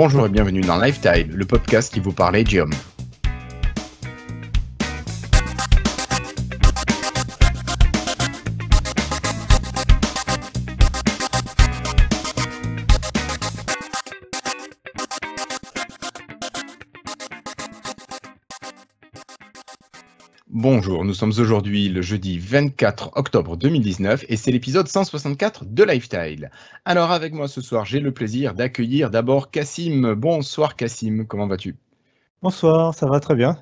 Bonjour et bienvenue dans Lifetime, le podcast qui vous parle Agium. Bonjour, nous sommes aujourd'hui le jeudi 24 octobre 2019 et c'est l'épisode 164 de Lifetime. Alors avec moi ce soir, j'ai le plaisir d'accueillir d'abord Cassim. Bonsoir Cassim, comment vas-tu? Bonsoir, ça va très bien.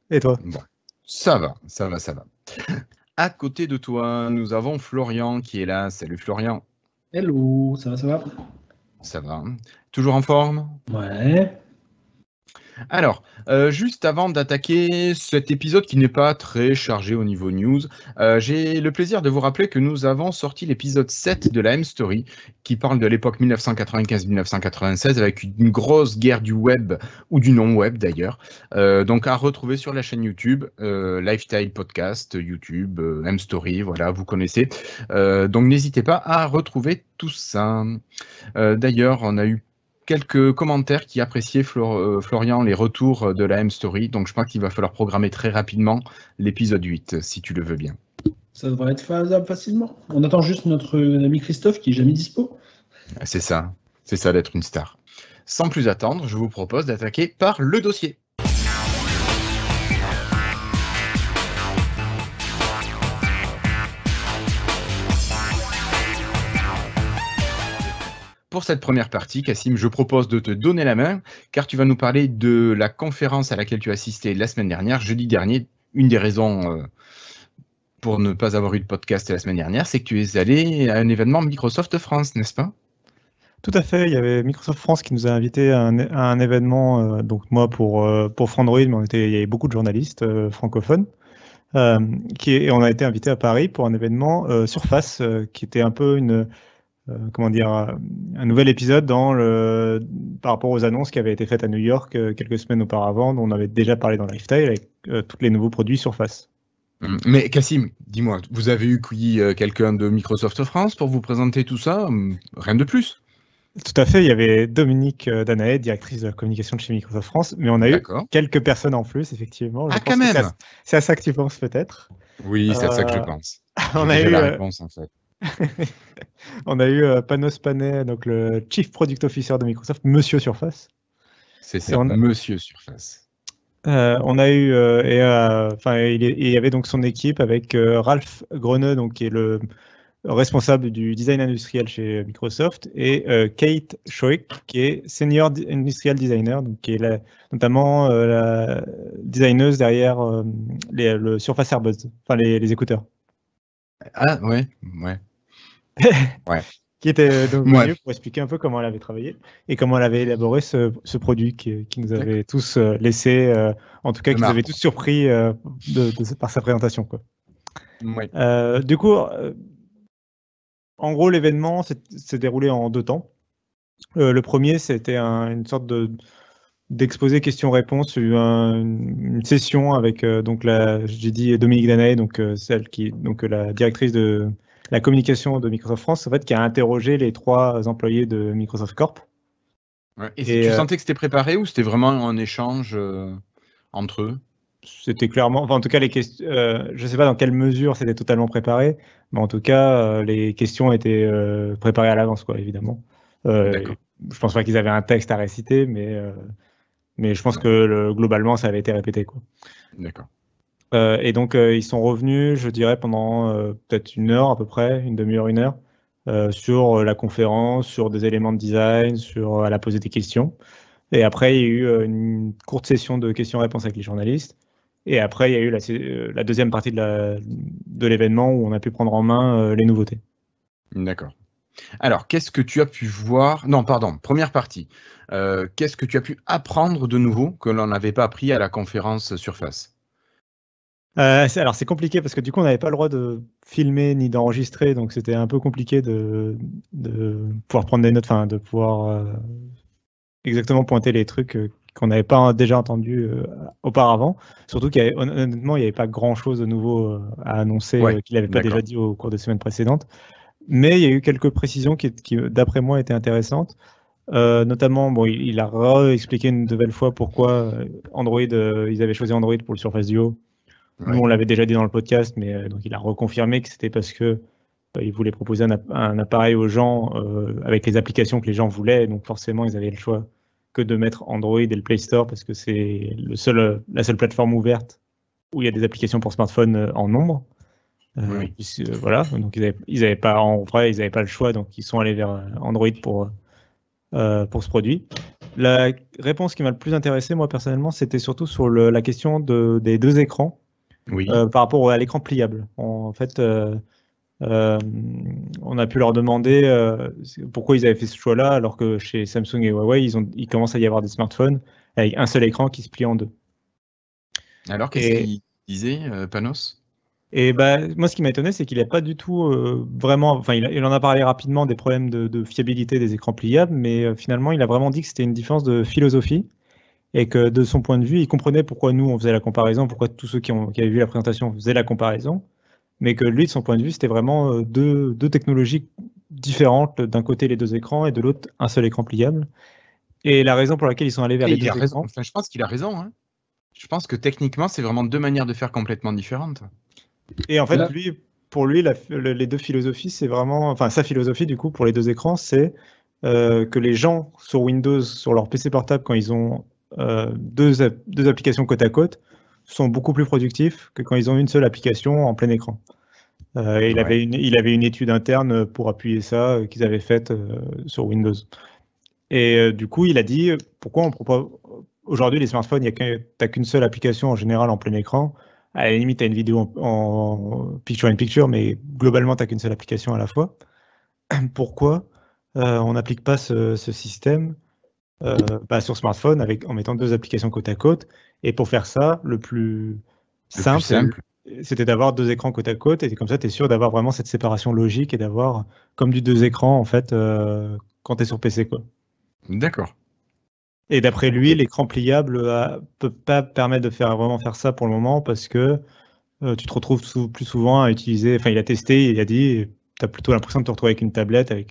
Et toi? Bon, ça va. À côté de toi, nous avons Florian qui est là. Salut Florian. Hello, ça va? Ça va. Toujours en forme? Ouais. Alors, juste avant d'attaquer cet épisode qui n'est pas très chargé au niveau news, j'ai le plaisir de vous rappeler que nous avons sorti l'épisode 7 de la M-Story qui parle de l'époque 1995-1996 avec une grosse guerre du web ou du non-web d'ailleurs. Donc à retrouver sur la chaîne YouTube, Lifestyle Podcast, YouTube, M-Story, voilà, vous connaissez. Donc n'hésitez pas à retrouver tout ça. D'ailleurs, on a eu quelques commentaires qui appréciaient Florian les retours de la M-Story, donc je crois qu'il va falloir programmer très rapidement l'épisode 8, si tu le veux bien. Ça devrait être faisable facilement. On attend juste notre ami Christophe qui est jamais dispo. C'est ça d'être une star. Sans plus attendre, je vous propose d'attaquer par le dossier. Pour cette première partie, Cassim, je propose de te donner la main, car tu vas nous parler de la conférence à laquelle tu as assisté la semaine dernière, jeudi dernier. Une des raisons pour ne pas avoir eu de podcast la semaine dernière, c'est que tu es allé à un événement Microsoft France, n'est-ce pas? Tout à fait, il y avait Microsoft France qui nous a invités à un événement, donc moi pour Frandroid, mais il y avait beaucoup de journalistes francophones, et on a été invités à Paris pour un événement Surface, qui était un peu un nouvel épisode par rapport aux annonces qui avaient été faites à New York quelques semaines auparavant, dont on avait déjà parlé dans Lifestyle avec tous les nouveaux produits Surface. Mais Cassim, dis-moi, vous avez eu quelqu'un de Microsoft France pour vous présenter tout ça? Rien de plus? Tout à fait, il y avait Dominique Danaé, directrice de la communication de chez Microsoft France, mais on a eu quelques personnes en plus, effectivement. Quand même. C'est à ça que tu penses peut-être? Oui, c'est à ça que je pense. On a eu la réponse en fait. On a eu Panos Panay, donc le Chief Product Officer de Microsoft, Monsieur Surface. C'est ça, Monsieur Surface. On a eu, il y avait donc son équipe avec Ralph Greneux, donc qui est le responsable du design industriel chez Microsoft, et Kate Schoik, qui est Senior Industrial Designer, donc qui est notamment la designeuse derrière le Surface Airbuds, enfin les écouteurs. Ah ouais. Qui était donc venue pour expliquer un peu comment elle avait travaillé et comment elle avait élaboré ce produit qui nous avait tous laissé, en tout cas qui nous avait tous surpris par sa présentation, quoi. Du coup, en gros, l'événement s'est déroulé en 2 temps. Le premier, c'était une sorte d'exposé questions-réponses, une session avec j'ai dit Dominique Danaé, donc la directrice de la communication de Microsoft France, en fait, qui a interrogé les 3 employés de Microsoft Corp. Et tu sentais que c'était préparé ou c'était vraiment un échange entre eux? C'était clairement, en tout cas les questions. Je ne sais pas dans quelle mesure c'était totalement préparé, mais en tout cas les questions étaient préparées à l'avance, quoi, évidemment. Je pense pas qu'ils avaient un texte à réciter, mais je pense que globalement ça avait été répété, quoi. D'accord. Et donc ils sont revenus, je dirais, pendant peut-être 1 heure à peu près, une demi-heure, 1 heure, sur la conférence, sur des éléments de design, elle a posé des questions. Et après, il y a eu une courte session de questions-réponses avec les journalistes. Et après, il y a eu la deuxième partie de l'événement où on a pu prendre en main les nouveautés. D'accord. Alors, qu'est-ce que tu as pu voir? Non, pardon, première partie. Qu'est-ce que tu as pu apprendre de nouveau que l'on n'avait pas appris à la conférence Surface? Alors, c'est compliqué parce que du coup, on n'avait pas le droit de filmer ni d'enregistrer. Donc, c'était un peu compliqué de pouvoir prendre des notes, de pouvoir exactement pointer les trucs qu'on n'avait pas déjà entendus auparavant. Surtout honnêtement, il n'y avait pas grand-chose de nouveau à annoncer qu'il n'avait pas déjà dit au cours des semaines précédentes. Mais il y a eu quelques précisions qui d'après moi, étaient intéressantes. Notamment, bon, il a réexpliqué une nouvelle fois pourquoi Android, ils avaient choisi Android pour le Surface Duo. Nous, on l'avait déjà dit dans le podcast, mais donc il a reconfirmé que c'était parce que il voulait proposer un appareil aux gens avec les applications que les gens voulaient. Donc forcément, ils avaient le choix que de mettre Android et le Play Store parce que c'est la seule plateforme ouverte où il y a des applications pour smartphone en nombre. Voilà, donc ils avaient pas, en vrai, ils n'avaient pas le choix, donc ils sont allés vers Android pour ce produit. La réponse qui m'a le plus intéressé, moi personnellement, c'était surtout sur la question des deux écrans par rapport à l'écran pliable. En fait, on a pu leur demander pourquoi ils avaient fait ce choix-là, alors que chez Samsung et Huawei, il commence à y avoir des smartphones avec un seul écran qui se plie en deux. Alors, qu'est-ce qu'il disait, Panos ? Et moi, ce qui m'a étonné, c'est qu'il n'a pas du tout vraiment... Enfin, il en a parlé rapidement des problèmes de fiabilité des écrans pliables, mais finalement, il a vraiment dit que c'était une différence de philosophie et que de son point de vue, il comprenait pourquoi nous, on faisait la comparaison, pourquoi tous ceux qui avaient vu la présentation faisaient la comparaison, mais que lui, de son point de vue, c'était vraiment deux technologies différentes. D'un côté, les deux écrans, et de l'autre, un seul écran pliable. Et la raison pour laquelle ils sont allés vers les deux écrans... Enfin, je pense qu'il a raison. Hein. Je pense que techniquement, c'est vraiment deux manières de faire complètement différentes. Et en fait, pour lui, les deux philosophies, c'est vraiment... Enfin, sa philosophie, du coup, pour les deux écrans, c'est que les gens sur Windows, sur leur PC portable, quand ils ont deux applications côte à côte, sont beaucoup plus productifs que quand ils ont une seule application en plein écran. Il avait une étude interne pour appuyer ça qu'ils avaient faite sur Windows. Et du coup, il a dit, pourquoi on propose... Aujourd'hui, les smartphones, t'as qu'une seule application en général en plein écran. À la limite, tu as une vidéo en picture-in-picture, mais globalement, tu n'as qu'une seule application à la fois. Pourquoi on n'applique pas ce système sur smartphone en mettant deux applications côte à côte? Et pour faire ça, le plus simple. C'était d'avoir deux écrans côte à côte, et comme ça, tu es sûr d'avoir vraiment cette séparation logique et d'avoir comme du deux écrans, en fait, quand tu es sur PC, quoi. D'accord. Et d'après lui, l'écran pliable peut pas permettre de vraiment faire ça pour le moment parce que tu te retrouves plus souvent à utiliser. Enfin, il a testé, il a dit, tu as plutôt l'impression de te retrouver avec une tablette. Et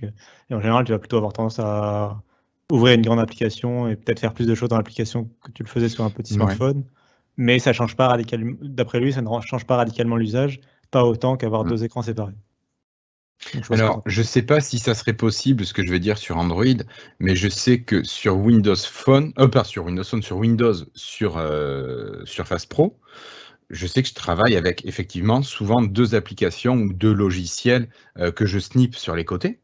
en général, tu vas plutôt avoir tendance à ouvrir une grande application et peut-être faire plus de choses dans l'application que tu le faisais sur un petit smartphone. Mais ça change pas radicalement. D'après lui, ça ne change pas radicalement l'usage, pas autant qu'avoir deux écrans séparés. Alors, je ne sais pas si ça serait possible, ce que je vais dire sur Android, mais je sais que sur Windows Phone, pas sur Windows Phone, sur Windows, sur Surface Pro, je sais que je travaille avec effectivement souvent deux applications ou deux logiciels que je snip sur les côtés,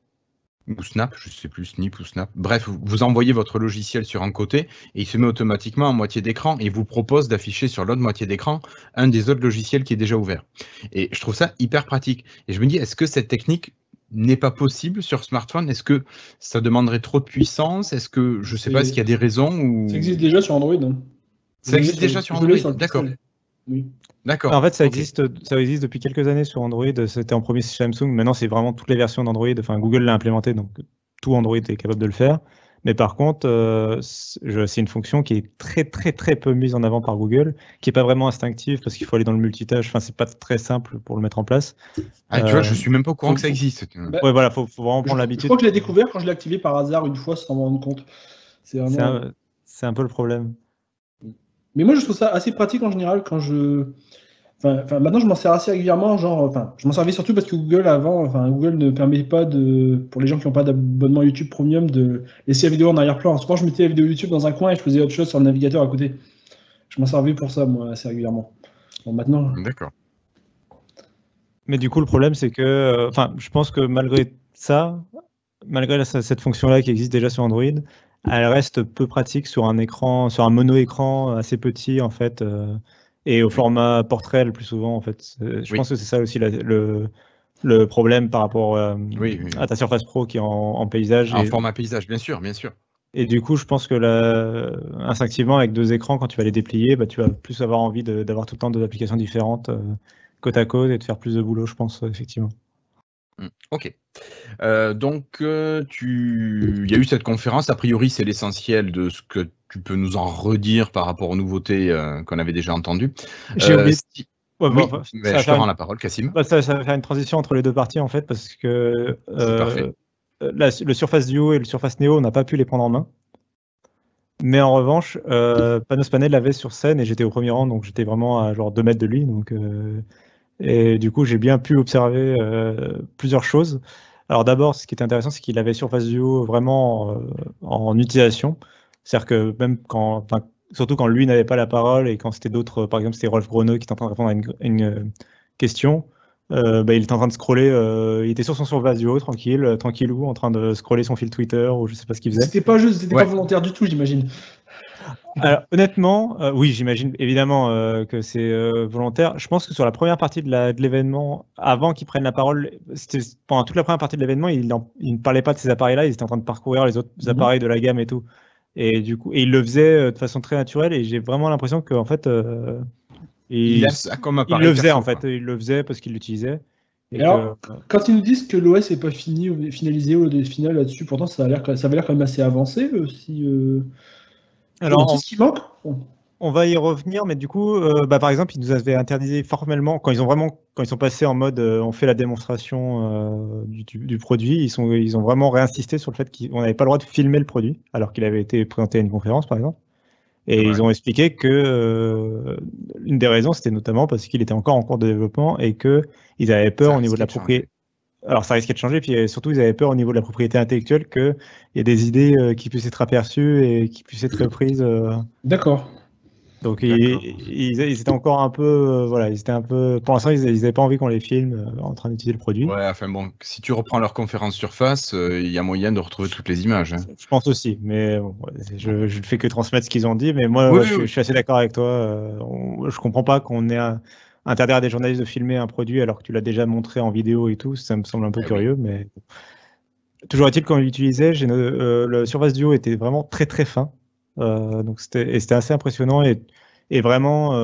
ou snap, je ne sais plus, snip ou snap. Bref, vous envoyez votre logiciel sur un côté et il se met automatiquement en moitié d'écran et vous propose d'afficher sur l'autre moitié d'écran un des autres logiciels qui est déjà ouvert. Et je trouve ça hyper pratique. Et je me dis, est-ce que cette technique n'est pas possible sur smartphone? Est-ce que ça demanderait trop de puissance? Est-ce que, je ne sais pas, est-ce qu'il y a des raisons ou... Ça existe déjà sur Android. Hein. Ça existe déjà sur Android, d'accord. Oui. D'accord. En fait, ça existe depuis quelques années sur Android. C'était en premier chez Samsung. Maintenant, c'est vraiment toutes les versions d'Android. Enfin, Google l'a implémenté, donc tout Android est capable de le faire. Mais par contre, c'est une fonction qui est très, très, très peu mise en avant par Google, qui n'est pas vraiment instinctive parce qu'il faut aller dans le multitâche. Enfin, c'est pas très simple pour le mettre en place. Ah, tu vois, je suis même pas au courant que ça existe. Ouais, voilà, faut vraiment prendre l'habitude. Je crois que je l'ai découvert quand je l'ai activé par hasard une fois sans m'en rendre compte. C'est un peu le problème. Mais moi, je trouve ça assez pratique en général quand Enfin, maintenant, je m'en sers assez régulièrement. Je m'en servais surtout parce que Google ne permet pas pour les gens qui n'ont pas d'abonnement YouTube Premium, de laisser la vidéo en arrière-plan. Souvent, je mettais la vidéo YouTube dans un coin et je faisais autre chose sur le navigateur à côté. Je m'en servais pour ça, moi, assez régulièrement. Bon, maintenant. D'accord. Mais du coup, le problème, c'est que, je pense que malgré ça, malgré cette fonction-là qui existe déjà sur Android, elle reste peu pratique sur un écran, sur un mono-écran assez petit, en fait. Et au format portrait le plus souvent, en fait. Je pense que c'est ça aussi le problème par rapport à ta Surface Pro qui est en paysage. En format paysage, bien sûr, bien sûr. Et du coup, je pense que instinctivement, avec deux écrans, quand tu vas les déplier, tu vas plus avoir envie d'avoir tout le temps deux applications différentes côte à côte et de faire plus de boulot, je pense, effectivement. Ok. Donc, il y a eu cette conférence. A priori, c'est l'essentiel de ce que tu peux nous en redire par rapport aux nouveautés qu'on avait déjà entendues. J'ai oublié. Je te rends la parole, Cassim. Ça va faire une transition entre les deux parties, en fait, parce que le Surface Duo et le Surface Neo, on n'a pas pu les prendre en main. Mais en revanche, Panos Panay l'avait sur scène et j'étais au premier rang, donc j'étais vraiment à genre 2 mètres de lui. Donc, et du coup, j'ai bien pu observer plusieurs choses. Alors d'abord, ce qui était intéressant, c'est qu'il avait Surface Duo vraiment en utilisation. C'est-à-dire que même quand, surtout quand lui n'avait pas la parole et quand c'était d'autres, par exemple, c'était Rolf Groneux qui était en train de répondre à une question, il était en train de scroller, il était sur son Surface Duo, tranquillou, en train de scroller son fil Twitter ou je sais pas ce qu'il faisait. C'était pas juste, c'était pas volontaire du tout, j'imagine. Alors, honnêtement, oui, j'imagine évidemment que c'est volontaire. Je pense que sur la première partie de l'événement, avant qu'ils prennent la parole, pendant toute la première partie de l'événement, il ne parlait pas de ces appareils-là, ils étaient en train de parcourir les autres appareils de la gamme et tout. Et du coup, il le faisait de façon très naturelle et j'ai vraiment l'impression qu'en fait, il le faisait en fait, il le faisait parce qu'il l'utilisait. Et alors, quand ils nous disent que l'OS n'est pas finalisé au final là-dessus, pourtant ça avait l'air quand même assez avancé. Alors, c'est ce qui manque. On va y revenir, mais du coup, par exemple, ils nous avaient interdit formellement, quand ils sont passés en mode on fait la démonstration du produit, ils ont vraiment réinsisté sur le fait qu'on n'avait pas le droit de filmer le produit, alors qu'il avait été présenté à une conférence, par exemple. Et ils ont expliqué que une des raisons, c'était notamment parce qu'il était encore en cours de développement et qu'ils avaient peur au niveau de la propriété. Alors, ça risquait de changer, puis surtout, ils avaient peur au niveau de la propriété intellectuelle qu'il y ait des idées qui puissent être aperçues et qui puissent être reprises. D'accord. Donc, ils étaient encore un peu. Voilà, ils étaient un peu. Pour l'instant, ils n'avaient pas envie qu'on les filme en train d'utiliser le produit. Ouais, enfin bon, si tu reprends leur conférence Surface, il y a moyen de retrouver toutes les images. Hein. Je pense aussi, mais bon, je ne fais que transmettre ce qu'ils ont dit. Mais moi, je suis assez d'accord avec toi. Je comprends pas qu'on ait interdire à des journalistes de filmer un produit alors que tu l'as déjà montré en vidéo et tout. Ça me semble un peu curieux, mais toujours est-il qu'on l'utilisait, le Surface Duo était vraiment très très fin. Donc c'était assez impressionnant et vraiment.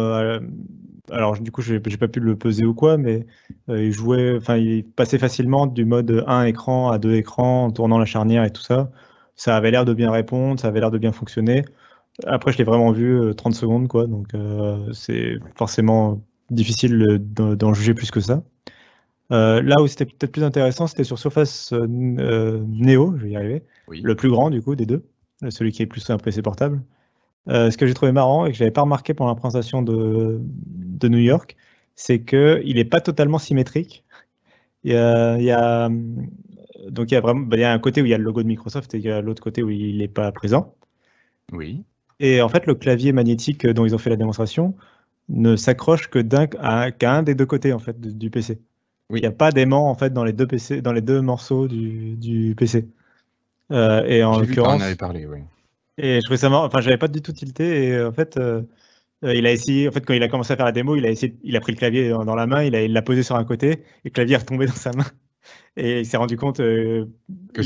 Alors du coup, j'ai pas pu le peser ou quoi, mais il passait facilement du mode 1 écran à 2 écrans en tournant la charnière et tout ça. Ça avait l'air de bien répondre, ça avait l'air de bien fonctionner. Après, je l'ai vraiment vu 30 secondes, quoi. Donc c'est forcément difficile d'en juger plus que ça. Là où c'était peut-être plus intéressant, c'était sur Surface Neo, je vais y arriver, le plus grand du coup des deux, celui qui est plus un PC portable. Ce que j'ai trouvé marrant et que je n'avais pas remarqué pendant la présentation de New York, c'est qu'il n'est pas totalement symétrique. Il y a un côté où il y a le logo de Microsoft et il y a l'autre côté où il n'est pas présent. Oui. Et en fait, le clavier magnétique dont ils ont fait la démonstration ne s'accroche qu'à un des deux côtés en fait du PC. Oui. Il n'y a pas d'aimant en fait dans les deux PC, dans les deux morceaux du PC. Et en l'occurrence, on avait parlé, oui. Et je trouvais ça marrant. Enfin, j'avais pas du tout tilté. Et en fait, il a essayé. En fait, quand il a commencé à faire la démo, il a pris le clavier dans la main, il l'a posé sur un côté, et le clavier est retombé dans sa main. Et il s'est rendu compte, il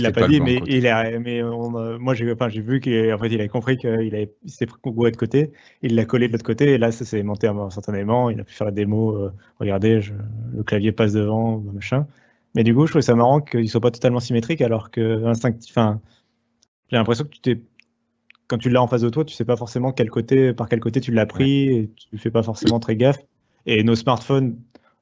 l'a pas dit, mais moi j'ai vu qu'en fait il a compris qu'il s'est pris de côté, il l'a collé de l'autre côté, et là ça s'est monté instantanément. Il a pu faire la démo. Regardez, le clavier passe devant, machin. Mais du coup, je trouvais ça marrant qu'il soit pas totalement symétrique, alors que j'ai l'impression que quand tu l'as en face de toi, tu sais pas forcément par quel côté tu l'as pris, et tu fais pas forcément très gaffe. Et nos smartphones,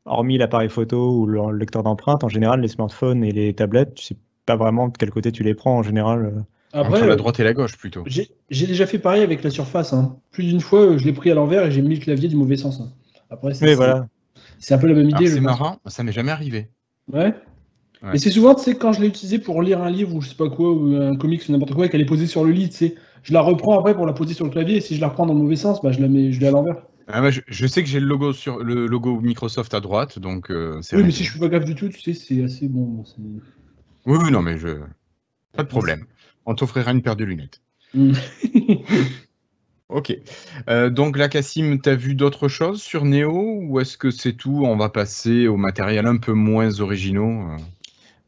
hormis l'appareil photo ou le lecteur d'empreintes, en général, les smartphones et les tablettes, tu sais pas vraiment de quel côté tu les prends en général. Après, entre la droite et la gauche plutôt. J'ai déjà fait pareil avec la Surface. Hein. Plus d'une fois, je l'ai pris à l'envers et j'ai mis le clavier du mauvais sens. Hein. Après, c'est un peu la même idée. C'est marrant, ça m'est jamais arrivé. Ouais. Et c'est souvent, tu sais, quand je l'ai utilisé pour lire un livre ou je sais pas quoi, ou un comics ou n'importe quoi, et qu'elle est posée sur le lit, tu sais, je la reprends après pour la poser sur le clavier, et si je la reprends dans le mauvais sens, je l'ai à l'envers. Je sais que j'ai le logo Microsoft à droite, donc c'est. Oui, mais si je fais pas gaffe du tout, tu sais, c'est assez bon. Oui, non, mais pas de problème. On t'offrira une paire de lunettes. Ok. Donc là, Cassim, t'as vu d'autres choses sur Neo, ou est-ce que c'est tout? On va passer au matériel un peu moins originaux.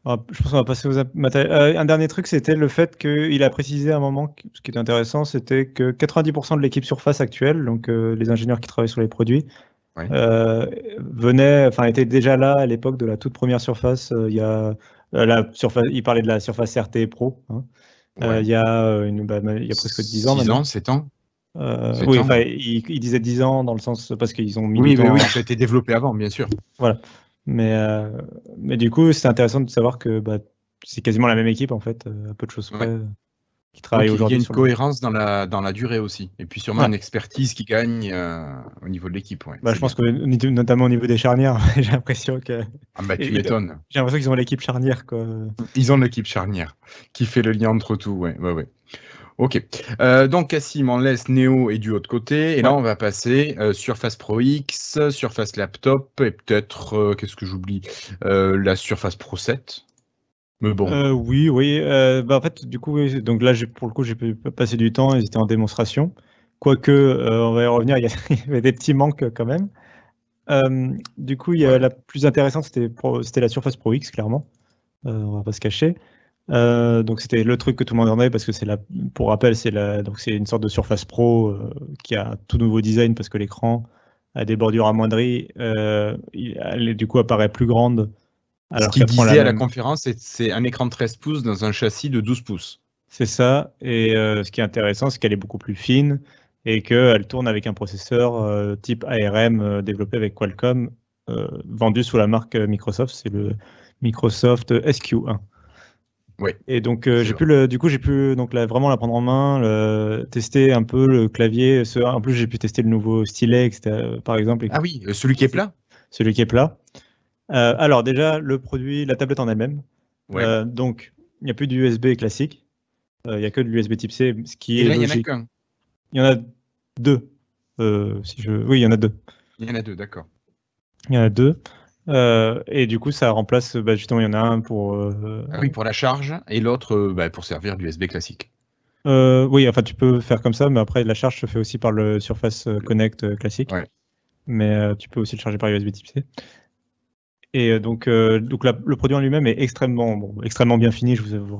Je pense qu'on va passer aux matériels. Un dernier truc, c'était le fait qu'il a précisé à un moment, ce qui est intéressant, c'était que 90% de l'équipe Surface actuelle, donc les ingénieurs qui travaillent sur les produits, étaient déjà là à l'époque de la toute première Surface. Il y a il parlait de la Surface RT Pro. Hein. Il y a presque 10 ans. 6 ans, 7 ans. Oui, il disait 10 ans dans le sens parce qu'ils ont mis. Oui, mais ça a été développé avant, bien sûr. Voilà. Mais du coup, c'est intéressant de savoir que c'est quasiment la même équipe en fait, à peu de choses près, qui travaille aujourd'hui. Il y a une cohérence dans la durée aussi, et puis sûrement une expertise qui gagne au niveau de l'équipe. Je pense que notamment au niveau des charnières, j'ai l'impression que. Tu m'étonnes. J'ai l'impression qu'ils ont l'équipe charnière, quoi. Ils ont l'équipe charnière qui fait le lien entre tout, ouais. Ok. Donc Cassim, on laisse Neo et du autre côté, et là on va passer Surface Pro X, Surface Laptop, et peut-être qu'est-ce que j'oublie, la Surface Pro 7. Mais bon. Oui. En fait, du coup, donc là, pour le coup, j'ai pu passer du temps. Ils étaient en démonstration. Quoique, on va y revenir, il y avait des petits manques quand même. Du coup, la plus intéressante, c'était la Surface Pro X, clairement. On va pas se cacher. Donc c'était le truc que tout le monde attendait parce que pour rappel, c'est une sorte de Surface Pro qui a un tout nouveau design parce que l'écran a des bordures amoindries. Elle, du coup, apparaît plus grande. Alors ce qu'il disait à la conférence, c'est un écran de 13 pouces dans un châssis de 12 pouces. C'est ça. Et ce qui est intéressant, c'est qu'elle est beaucoup plus fine et qu'elle tourne avec un processeur type ARM développé avec Qualcomm, vendu sous la marque Microsoft. C'est le Microsoft SQ1. Ouais. Et donc j'ai pu donc vraiment la prendre en main, tester un peu le clavier. En plus, j'ai pu tester le nouveau stylet, etc., par exemple. Ah oui, celui qui est plat. Celui qui est plat. Alors déjà, le produit, la tablette en elle-même. Donc, il n'y a plus d'USB classique. Il n'y a que de l'USB type C, ce qui est logique. Il y en a qu'un. Il y en a deux. Oui, il y en a deux. Il y en a deux, d'accord. Il y en a deux. Et du coup, ça remplace, justement, il y en a un pour... pour la charge, et l'autre pour servir d'USB classique. Oui, enfin, tu peux faire comme ça, mais après, la charge se fait aussi par le Surface Connect classique. Ouais. Mais tu peux aussi le charger par USB type C. Et donc le produit en lui-même est extrêmement bien fini. Je vous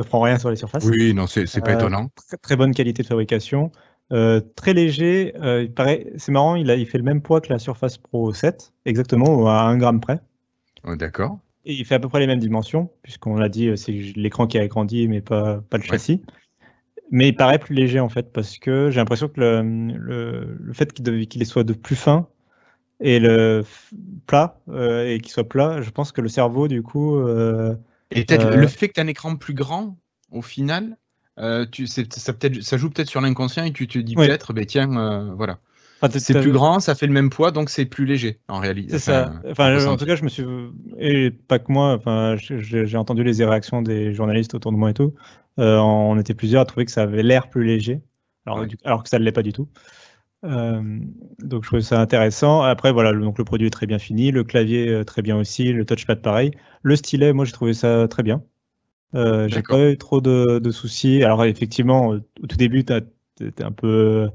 prends rien sur les surfaces. Oui, non, c'est pas étonnant. Très bonne qualité de fabrication, très léger. Il paraît, c'est marrant, il fait le même poids que la Surface Pro 7, exactement à 1 gramme près. D'accord. Et il fait à peu près les mêmes dimensions, puisqu'on l'a dit, c'est l'écran qui a agrandi, mais pas le châssis. Mais il paraît plus léger en fait, parce que j'ai l'impression que le fait qu'il soit de plus fin. Et le plat, et qu'il soit plat, je pense que le cerveau, du coup... et peut-être le fait que tu as un écran plus grand, au final, ça joue peut-être sur l'inconscient et tu te dis peut-être, tiens, voilà. C'est plus grand, ça fait le même poids, donc c'est plus léger, en réalité. C'est ça. En tout cas, je me suis... Et pas que moi, j'ai entendu les réactions des journalistes autour de moi et tout. On était plusieurs à trouver que ça avait l'air plus léger, alors que ça ne l'est pas du tout. Donc je trouvais ça intéressant. Après voilà, donc le produit est très bien fini, le clavier très bien aussi, le touchpad pareil, le stylet, moi j'ai trouvé ça très bien. J'ai pas eu trop de soucis. Alors effectivement, au tout début, t'es un peu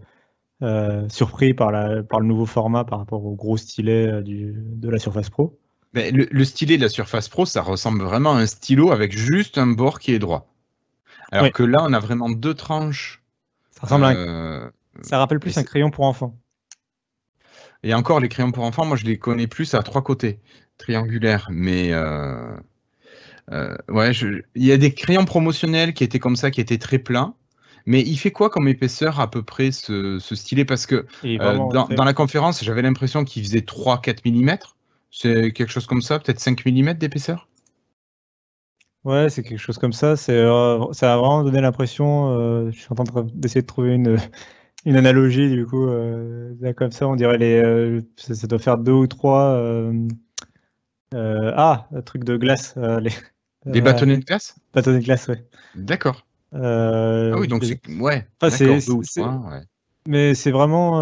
surpris par le nouveau format par rapport au gros stylet de la Surface Pro. Mais le stylet de la Surface Pro, ça ressemble vraiment à un stylo avec juste un bord qui est droit. Alors que là, on a vraiment deux tranches. Ça ressemble ça rappelle plus un crayon pour enfants. Et encore, les crayons pour enfants, moi je les connais plus à 3 côtés, triangulaires. Mais il y a des crayons promotionnels qui étaient comme ça, qui étaient très plats. Mais il fait quoi comme épaisseur à peu près ce stylet? Parce que dans la conférence, j'avais l'impression qu'il faisait 3-4 mm. C'est quelque chose comme ça, peut-être 5 mm d'épaisseur? Ouais, c'est quelque chose comme ça. Ça a vraiment donné l'impression, je suis en train d'essayer de trouver une analogie, du coup, là, comme ça, on dirait ça doit faire 2 ou 3 un truc de glace. Des bâtonnets de glace? Bâtonnets de glace, ouais. D'accord. Ah oui, donc c'est... Ouais, d'accord, 2 ou 3, ouais. Mais c'est vraiment...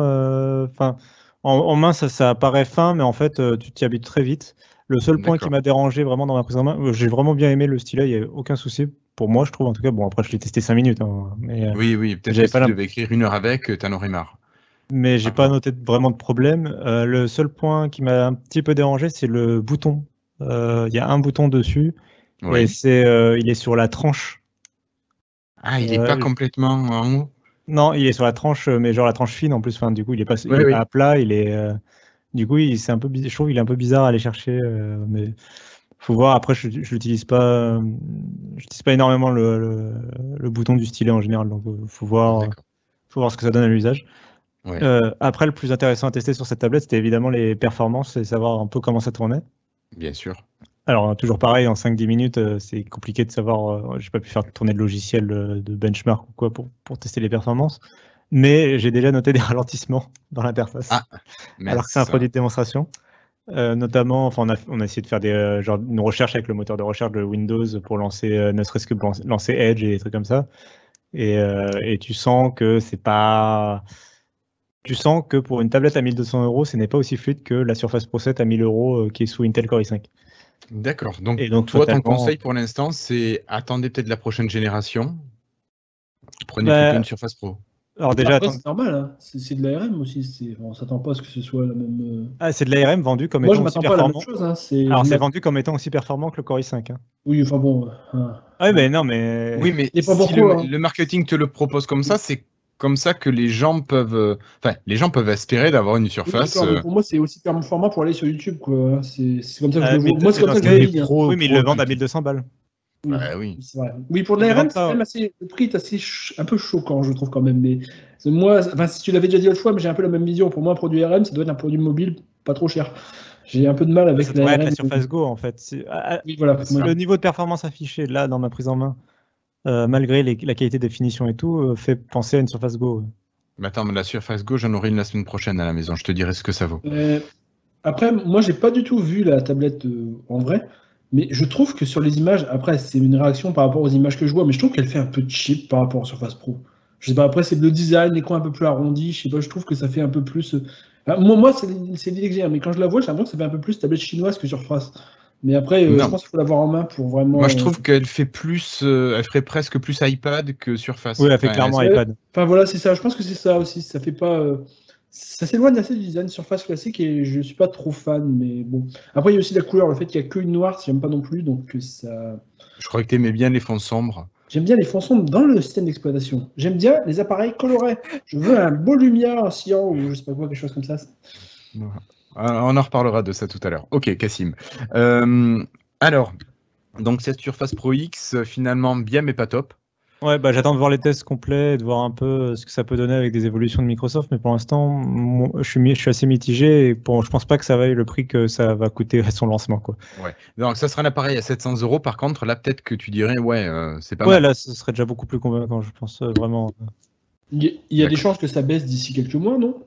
en main, ça paraît fin, mais en fait, tu t'y habitues très vite. Le seul point qui m'a dérangé vraiment dans ma prise en main, j'ai vraiment bien aimé le stylet, il n'y a aucun souci. Pour moi, je trouve, en tout cas. Bon, après, je l'ai testé 5 minutes. Mais, oui, peut-être que si tu devais écrire 1 heure avec, t'en aurais marre. Mais j'ai pas noté vraiment de problème. Le seul point qui m'a un petit peu dérangé, c'est le bouton. Il y a un bouton dessus, et il est sur la tranche. Ah, il n'est pas complètement en haut? Non, il est sur la tranche, mais genre la tranche fine en plus. Enfin, du coup, il est pas à plat. Du coup, je trouve qu'il est un peu bizarre à aller chercher. Mais faut voir. Après, je l'utilise pas. J'utilise pas énormément le bouton du stylet en général. Donc, faut voir ce que ça donne à l'usage. Après, le plus intéressant à tester sur cette tablette, c'était évidemment les performances et savoir un peu comment ça tournait. Bien sûr. Alors, toujours pareil, en 5-10 minutes, c'est compliqué de savoir. J'ai pas pu faire tourner de logiciel de benchmark ou quoi pour tester les performances. Mais j'ai déjà noté des ralentissements dans l'interface. Alors que c'est un produit de démonstration. Notamment, enfin, on a essayé de faire genre une recherche avec le moteur de recherche de Windows pour lancer, ne serait-ce que lancer Edge et des trucs comme ça. Et tu sens que c'est pas. Tu sens que pour une tablette à 1200 €, ce n'est pas aussi fluide que la Surface Pro 7 à 1000 € qui est sous Intel Core i5. D'accord. Donc toi, ton conseil pour l'instant, c'est attendez peut-être la prochaine génération. Prenez plutôt une Surface Pro. Alors déjà, c'est normal, hein. C'est de l'ARM aussi. On s'attend pas à ce que ce soit la même. C'est de l'ARM vendu comme étant aussi performant. Moi, je m'attends pas à la même chose. Alors c'est vendu comme étant aussi performant que le Core i5. Hein. Oui, enfin bon. Oui, mais non, mais. Oui, mais si le marketing te le propose comme ça, c'est comme ça que les gens peuvent, espérer d'avoir une surface. Oui, pour moi, c'est aussi performant pour aller sur YouTube, quoi. C'est comme ça que je le vois. Moi, c'est comme ça que je le dis. Oui, mais ils le vendent à 1200 balles. Oui, oui. C'est vrai. Oui, pour de l'ARM, le prix est assez un peu choquant, je trouve quand même. Mais moi, si tu l'avais déjà dit l'autre fois, mais j'ai un peu la même vision. Pour moi, un produit ARM, ça doit être un produit mobile pas trop cher. J'ai un peu de mal avec l'ARM. La Surface Go, en fait. Oui, voilà. Le niveau de performance affiché là dans ma prise en main, malgré la qualité de définition et tout, fait penser à une Surface Go. Mais attends, mais la Surface Go, j'en aurai une la semaine prochaine à la maison. Je te dirai ce que ça vaut. Après, moi, j'ai pas du tout vu la tablette en vrai. Mais je trouve que sur les images, après, c'est une réaction par rapport aux images que je vois, mais je trouve qu'elle fait un peu cheap par rapport à Surface Pro. Je sais pas, après, c'est le design, les coins un peu plus arrondis, je sais pas, je trouve que ça fait un peu plus. Moi c'est l'idée que j'ai, mais quand je la vois, j'ai l'impression que ça fait un peu plus tablette chinoise que Surface. Mais après, je pense qu'il faut l'avoir en main pour vraiment. Moi, je trouve qu'elle fait plus, elle ferait presque plus iPad que Surface. Oui, elle fait clairement iPad. Enfin voilà, c'est ça. Je pense que c'est ça aussi. Ça fait pas. Ça s'éloigne assez du design Surface classique et je suis pas trop fan, mais bon. Après, il y a aussi la couleur, le fait qu'il n'y a qu'une noire, j'aime pas non plus, donc ça. Je crois que tu aimais bien les fonds sombres. J'aime bien les fonds sombres dans le système d'exploitation. J'aime bien les appareils colorés. Je veux un beau lumière, un cyan ou je sais pas quoi, quelque chose comme ça. On en reparlera de ça tout à l'heure. Ok, Cassim. Alors, donc cette Surface Pro X, finalement bien mais pas top. Ouais, j'attends de voir les tests complets, de voir un peu ce que ça peut donner avec des évolutions de Microsoft, mais pour l'instant, je suis assez mitigé et je pense pas que ça vaille le prix que ça va coûter à son lancement, quoi. Ouais. Donc ça sera un appareil à 700 €. Par contre, là peut-être que tu dirais c'est pas mal. Ouais, là ce serait déjà beaucoup plus convaincant, je pense vraiment. Il y a des chances que ça baisse d'ici quelques mois, non?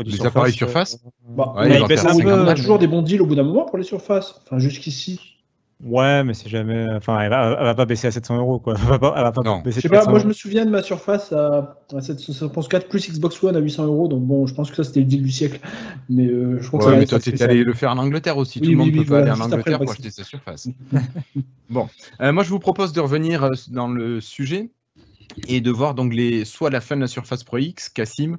Les appareils Surface. Il y a toujours des bons deals au bout d'un moment pour les Surfaces. Enfin, jusqu'ici. Ouais, mais c'est jamais. Enfin, elle va pas baisser à 700 €, quoi. Elle va pas baisser. Je sais pas, moi je me souviens de ma Surface à 704 plus Xbox One à 800 €. Donc bon, je pense que ça c'était le deal du siècle. Mais je crois que mais toi, tu es allé le faire en Angleterre aussi. Tout le monde peut pas aller en Angleterre pour acheter sa Surface. Bon, moi je vous propose de revenir dans le sujet et de voir donc soit la fin de la Surface Pro X, Cassim,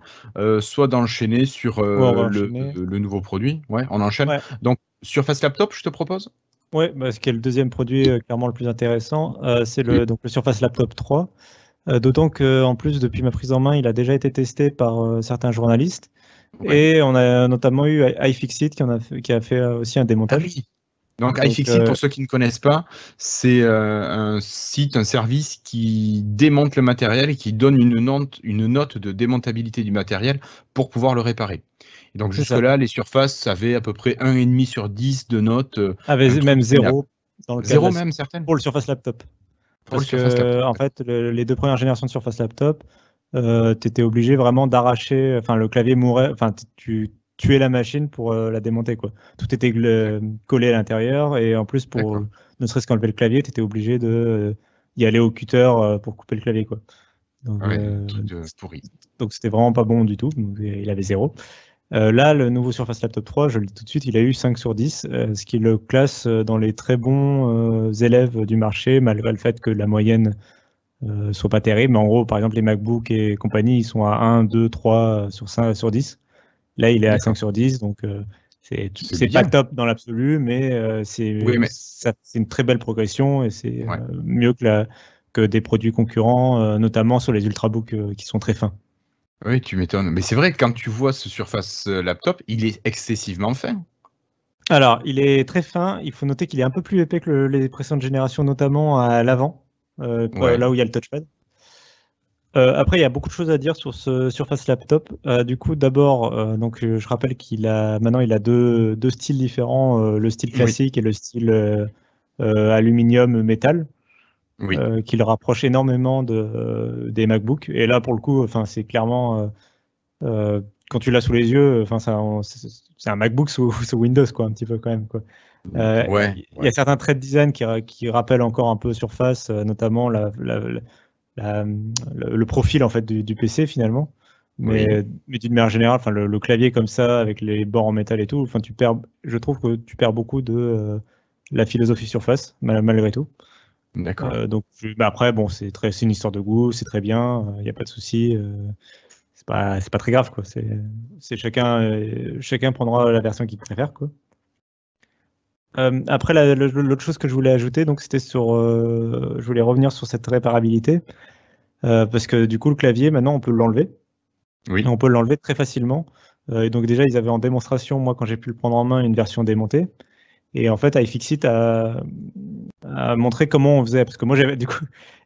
soit d'enchaîner sur le nouveau produit. Ouais, on enchaîne. Ouais. Donc Surface Laptop, je te propose. Oui, ce qui est le deuxième produit clairement le plus intéressant, c'est le Surface Laptop 3. D'autant qu'en plus, depuis ma prise en main, il a déjà été testé par certains journalistes. Ouais. Et on a notamment eu iFixit qui a fait aussi un démontage. Ah oui. Donc iFixit, pour ceux qui ne connaissent pas, c'est un site, un service qui démonte le matériel et qui donne une note de démontabilité du matériel pour pouvoir le réparer. Et donc jusque-là, les Surfaces avaient à peu près 1,5 sur 10 de notes. Avait même 0 dans le cas zéro même, certaines. Pour le Surface Laptop. Parce que en fait, les deux premières générations de Surface Laptop, tu étais obligé vraiment d'arracher, enfin le clavier mourait, enfin tu tuais la machine pour la démonter, quoi. Tout était collé à l'intérieur et en plus pour ne serait-ce qu'enlever le clavier, tu étais obligé de y aller au cutter pour couper le clavier, quoi. Donc, pourri. Donc c'était vraiment pas bon du tout. Donc, il avait 0. Là, le nouveau Surface Laptop 3, je le dis tout de suite, il a eu 5 sur 10, ce qui le classe dans les très bons élèves du marché, malgré le fait que la moyenne soit pas terrible. Mais en gros, par exemple, les MacBook et compagnie, ils sont à 1, 2, 3 sur 5 sur 10. Là, il est à 5 sur 10, donc c'est pas top dans l'absolu, mais c'est une très belle progression et c'est mieux que des produits concurrents, notamment sur les Ultrabooks qui sont très fins. Oui, tu m'étonnes. Mais c'est vrai que quand tu vois ce Surface Laptop, il est excessivement fin. Alors, il est très fin. Il faut noter qu'il est un peu plus épais que les précédentes générations, notamment à l'avant, là où il y a le touchpad. Après, il y a beaucoup de choses à dire sur ce Surface Laptop. Du coup, d'abord, donc je rappelle maintenant il a deux styles différents, le style classique et le style aluminium métal, qui le rapproche énormément des MacBooks. Et là, pour le coup, c'est clairement quand tu l'as sous les yeux, c'est un MacBook sous Windows, quoi, un petit peu quand même, quoi. Il y a certains traits de design qui rappellent encore un peu Surface, notamment le profil en fait du PC finalement, mais d'une manière générale, le clavier comme ça avec les bords en métal et tout, je trouve que tu perds beaucoup de la philosophie Surface malgré tout. D'accord. Donc après bon, c'est une histoire de goût, c'est très bien, il n'y a pas de souci, c'est pas très grave quoi. C'est chacun prendra la version qu'il préfère quoi. Après, l'autre chose que je voulais ajouter, donc c'était je voulais revenir sur cette réparabilité. Parce que du coup, le clavier, maintenant, on peut l'enlever. Oui. Et on peut l'enlever très facilement. Et donc déjà, ils avaient en démonstration, moi, quand j'ai pu le prendre en main, une version démontée. Et en fait, iFixit a montré comment on faisait. Parce que moi,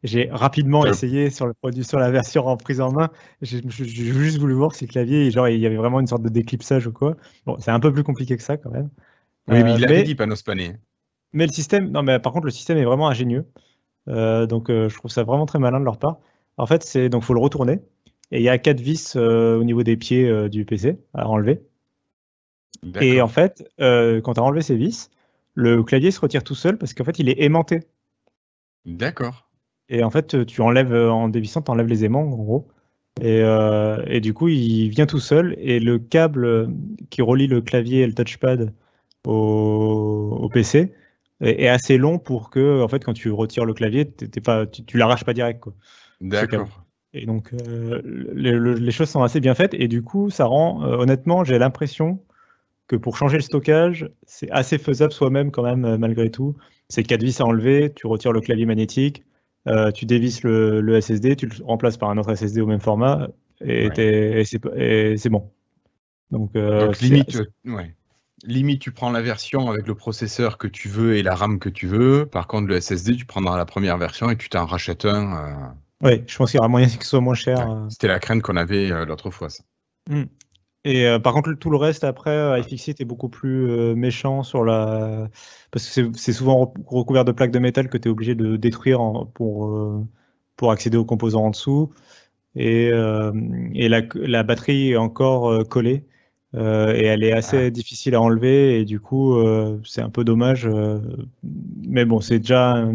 j'ai rapidement essayé sur le produit, sur la version en prise en main. J'ai juste voulu voir si le clavier, genre, il y avait vraiment une sorte de déclipsage ou quoi. Bon, c'est un peu plus compliqué que ça quand même. Oui, mais il l'avait dit, Panos Panay. Mais le système, non, mais par contre, le système est vraiment ingénieux. Donc, je trouve ça vraiment très malin de leur part. En fait, donc faut le retourner. Et il y a 4 vis au niveau des pieds du PC à enlever. Et en fait, quand tu as enlevé ces vis, le clavier se retire tout seul parce qu'en fait, il est aimanté. D'accord. Et en fait, tu enlèves, en dévissant, tu enlèves les aimants, en gros. Et du coup, il vient tout seul. Et le câble qui relie le clavier et le touchpad au PC est assez long pour que, en fait, quand tu retires le clavier, tu l'arraches pas direct, quoi. D'accord. Et donc, les choses sont assez bien faites. Et du coup, ça rend, honnêtement, j'ai l'impression que pour changer le stockage, c'est assez faisable soi-même quand même, malgré tout. C'est 4 vis à enlever, tu retires le clavier magnétique, tu dévisses le SSD, tu le remplaces par un autre SSD au même format, et c'est bon. Donc limite, tu prends la version avec le processeur que tu veux et la RAM que tu veux. Par contre, le SSD, tu prendras la première version et tu t'en rachètes un. Oui, je pense qu'il y aura moyen que ce soit moins cher. C'était la crainte qu'on avait l'autre fois, ça. Et par contre, tout le reste, après, iFixit est beaucoup plus méchant parce que c'est souvent recouvert de plaques de métal que tu es obligé de détruire pour accéder aux composants en dessous. Et la batterie est encore collée. Et elle est assez difficile à enlever. Et du coup, c'est un peu dommage. Mais bon, c'est déjà...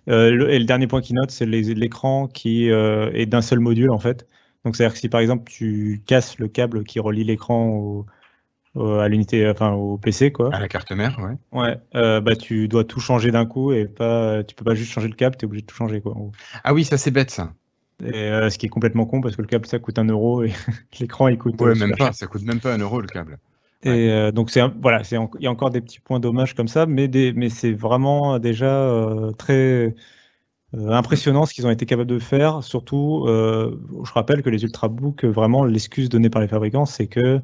et le dernier point qu'il note, c'est l'écran qui est d'un seul module, en fait. Donc, c'est-à-dire que si par exemple tu casses le câble qui relie l'écran à l'unité, au PC, quoi. À la carte mère, ouais. Ouais, tu dois tout changer d'un coup et tu peux pas juste changer le câble, tu es obligé de tout changer, quoi. Ah oui, ça c'est bête, ça. Et, ce qui est complètement con parce que le câble ça coûte 1 € et l'écran il coûte. Ouais, même pas, ça coûte même pas 1 € le câble. Et donc voilà, il y a encore des petits points dommages comme ça, mais c'est vraiment déjà très impressionnant ce qu'ils ont été capables de faire. Surtout, je rappelle que les Ultrabooks, vraiment, l'excuse donnée par les fabricants, c'est que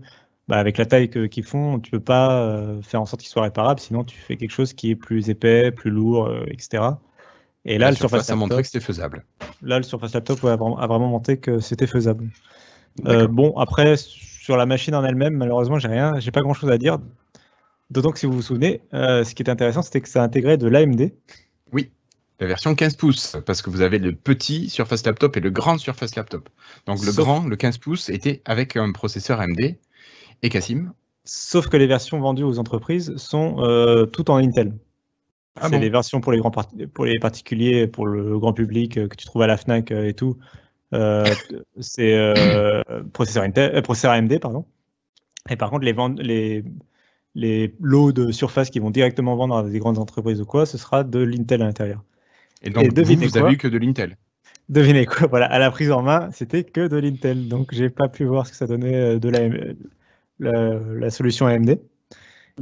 avec la taille qu'ils font, tu peux pas faire en sorte qu'ils soient réparables, sinon tu fais quelque chose qui est plus épais, plus lourd, etc. Et là, le Surface Laptop a montré que c'était faisable. Là, le Surface Laptop a vraiment montré que c'était faisable. Bon, après, sur la machine en elle-même, malheureusement, j'ai pas grand-chose à dire. D'autant que si vous vous souvenez, ce qui est intéressant, c'était que ça intégrait de l'AMD. Oui. La version 15 pouces, parce que vous avez le petit Surface Laptop et le grand Surface Laptop. Donc le 15 pouces, était avec un processeur AMD. Et Cassim? Sauf que les versions vendues aux entreprises sont toutes en Intel. C'est les versions pour les particuliers, pour le grand public que tu trouves à la Fnac et tout. C'est processeur AMD, pardon. Et par contre, les lots de Surface qui vont directement vendre à des grandes entreprises ou quoi, ce sera de l'Intel à l'intérieur. Et donc, vous avez eu que de l'Intel. Devinez quoi, voilà, à la prise en main, c'était que de l'Intel. Donc, j'ai pas pu voir ce que ça donnait de la solution AMD.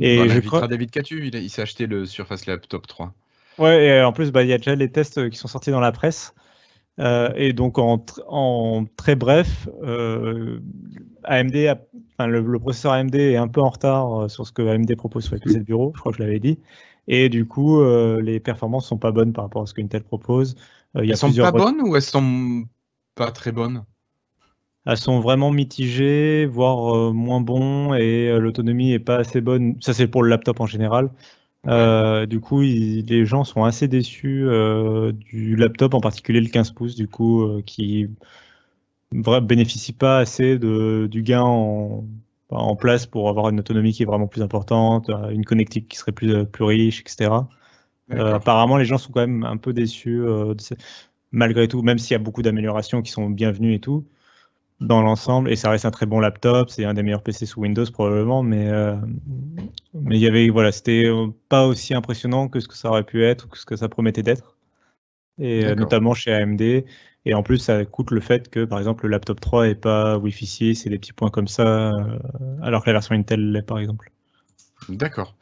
Et je crois David Catu, il s'est acheté le Surface Laptop 3. Ouais, et en plus, il y a déjà les tests qui sont sortis dans la presse. Et donc, en très bref, AMD le processeur AMD est un peu en retard sur ce que AMD propose sur les PC de bureau, je crois que je l'avais dit. Et du coup, les performances sont pas bonnes par rapport à ce que Intel propose. Elles sont pas bonnes ou elles sont pas très bonnes? Elles sont vraiment mitigées, voire moins bon, et l'autonomie est pas assez bonne. Ça, c'est pour le laptop en général. Du coup, les gens sont assez déçus du laptop, en particulier le 15 pouces, du coup, qui bénéficie pas assez du gain en place pour avoir une autonomie qui est vraiment plus importante, une connectique qui serait plus riche, etc. Apparemment, les gens sont quand même un peu déçus, malgré tout, même s'il y a beaucoup d'améliorations qui sont bienvenues et tout, dans l'ensemble, et ça reste un très bon laptop, c'est un des meilleurs PC sous Windows probablement, mais il y avait, voilà, c'était pas aussi impressionnant que ce que ça aurait pu être ou que ce que ça promettait d'être, et notamment chez AMD. Et en plus, ça coûte le fait que, par exemple, le laptop 3 n'est pas Wi-Fi 6 et des petits points comme ça, alors que la version Intel l'est, par exemple. D'accord.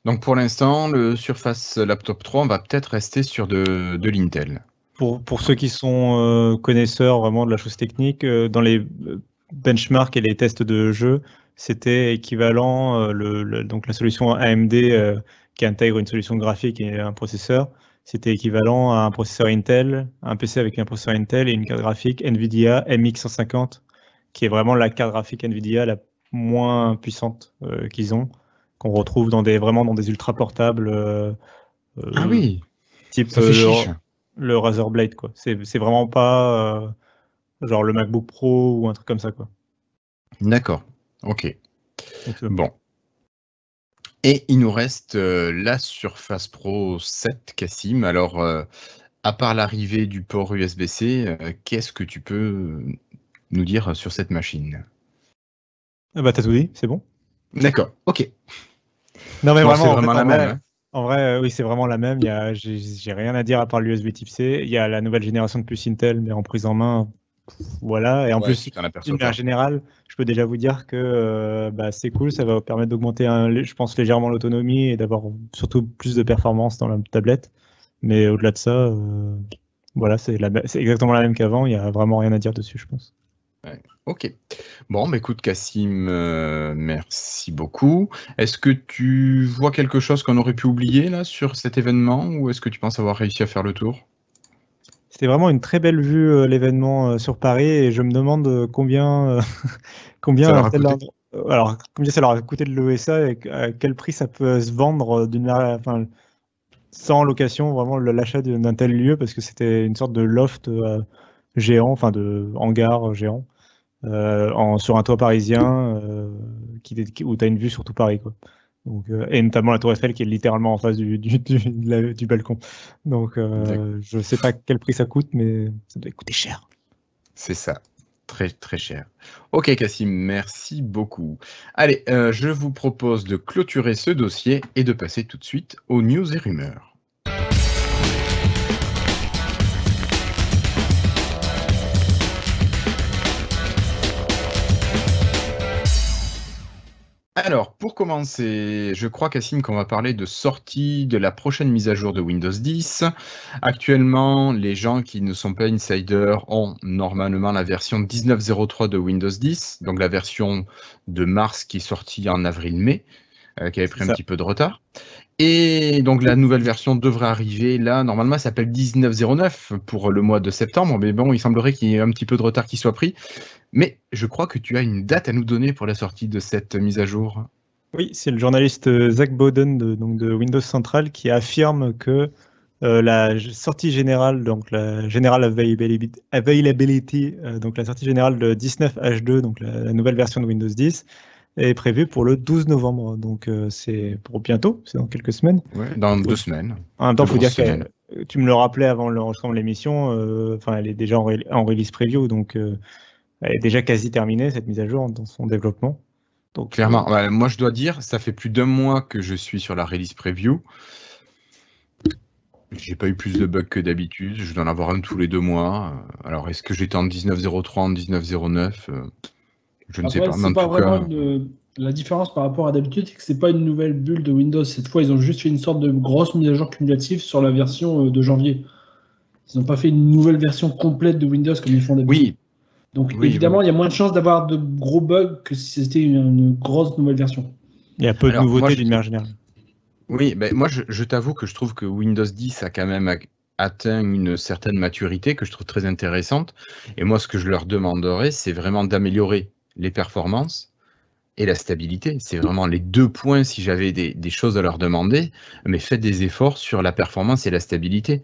Donc pour l'instant, le Surface Laptop 3, on va peut-être rester sur de l'Intel. Pour ceux qui sont connaisseurs vraiment de la chose technique, dans les benchmarks et les tests de jeu, c'était équivalent, donc la solution AMD qui intègre une solution graphique et un processeur, c'était équivalent à un processeur Intel, un PC avec un processeur Intel et une carte graphique NVIDIA MX150, qui est vraiment la carte graphique NVIDIA la moins puissante qu'ils ont, qu'on retrouve vraiment dans des ultra portables. Ah oui, type le Razer Blade, quoi. C'est vraiment pas genre le MacBook Pro ou un truc comme ça, quoi. D'accord, ok. Bon. Et il nous reste la Surface Pro 7, Cassim. Alors, à part l'arrivée du port USB-C, qu'est-ce que tu peux nous dire sur cette machine? Bah, t'as tout dit, c'est bon. D'accord, ok. Non, mais bon, vraiment, c'est vraiment la même. Hein. En vrai, oui, c'est vraiment la même. J'ai rien à dire à part l'USB Type C. Il y a la nouvelle génération de puces Intel, mais en prise en main, voilà. Et en plus, d'une manière générale, je peux déjà vous dire que c'est cool. Ça va permettre d'augmenter, je pense, légèrement l'autonomie et d'avoir surtout plus de performance dans la tablette. Mais au-delà de ça, voilà, c'est exactement la même qu'avant. Il n'y a vraiment rien à dire dessus, je pense. Ouais. Ok. Bon, écoute, Cassim, merci beaucoup. Est-ce que tu vois quelque chose qu'on aurait pu oublier là sur cet événement ou est-ce que tu penses avoir réussi à faire le tour? C'était vraiment une très belle vue, l'événement sur Paris, et je me demande combien ça leur a coûté de louer ça et à quel prix ça peut se vendre sans location, vraiment l'achat d'un tel lieu, parce que c'était une sorte de loft géant, enfin de hangar géant. Sur un toit parisien où tu as une vue sur tout Paris, quoi. Donc, et notamment la Tour Eiffel qui est littéralement en face du balcon. Donc je ne sais pas quel prix ça coûte, mais ça doit coûter cher. C'est ça, très très cher. Ok Cassim, merci beaucoup. Allez, je vous propose de clôturer ce dossier et de passer tout de suite aux news et rumeurs. Alors, pour commencer, je crois, Cassim, qu'on va parler de sortie de la prochaine mise à jour de Windows 10. Actuellement, les gens qui ne sont pas insiders ont normalement la version 19.03 de Windows 10, donc la version de mars qui est sortie en avril-mai, qui avait pris un petit peu de retard. Et donc la nouvelle version devrait arriver, là, normalement, elle s'appelle 19.09 pour le mois de septembre, mais bon, il semblerait qu'il y ait un petit peu de retard qui soit pris. Mais je crois que tu as une date à nous donner pour la sortie de cette mise à jour. Oui, c'est le journaliste Zach Bowden de Windows Central qui affirme que la sortie générale, donc la General Availability, donc la sortie générale de 19H2, donc la nouvelle version de Windows 10, est prévue pour le 12 novembre. Donc c'est pour bientôt, c'est dans quelques semaines. Ouais, dans 2 semaines. En même temps, il faut dire que tu me le rappelais avant l'enregistrement de l'émission, elle est déjà en release preview, donc elle est déjà quasi terminée, cette mise à jour, dans son développement. Donc, clairement, moi je dois dire, ça fait plus d'1 mois que je suis sur la release preview. J'ai pas eu plus de bugs que d'habitude, je dois en avoir un tous les 2 mois. Alors est-ce que j'étais en 19.03, en 19.09 je ne sais pas. C'est pas vraiment la différence par rapport à d'habitude, c'est que c'est pas une nouvelle bulle de Windows. Cette fois, ils ont juste fait une sorte de grosse mise à jour cumulative sur la version de janvier. Ils n'ont pas fait une nouvelle version complète de Windows comme ils font d'habitude. Oui. Donc évidemment, il y a moins de chances d'avoir de gros bugs que si c'était une grosse nouvelle version. Il y a peu de nouveautés d'une manière générale. Oui, moi je t'avoue que je trouve que Windows 10 a quand même atteint une certaine maturité que je trouve très intéressante. Et moi, ce que je leur demanderais, c'est vraiment d'améliorer les performances et la stabilité. C'est vraiment les 2 points si j'avais des choses à leur demander, mais faites des efforts sur la performance et la stabilité.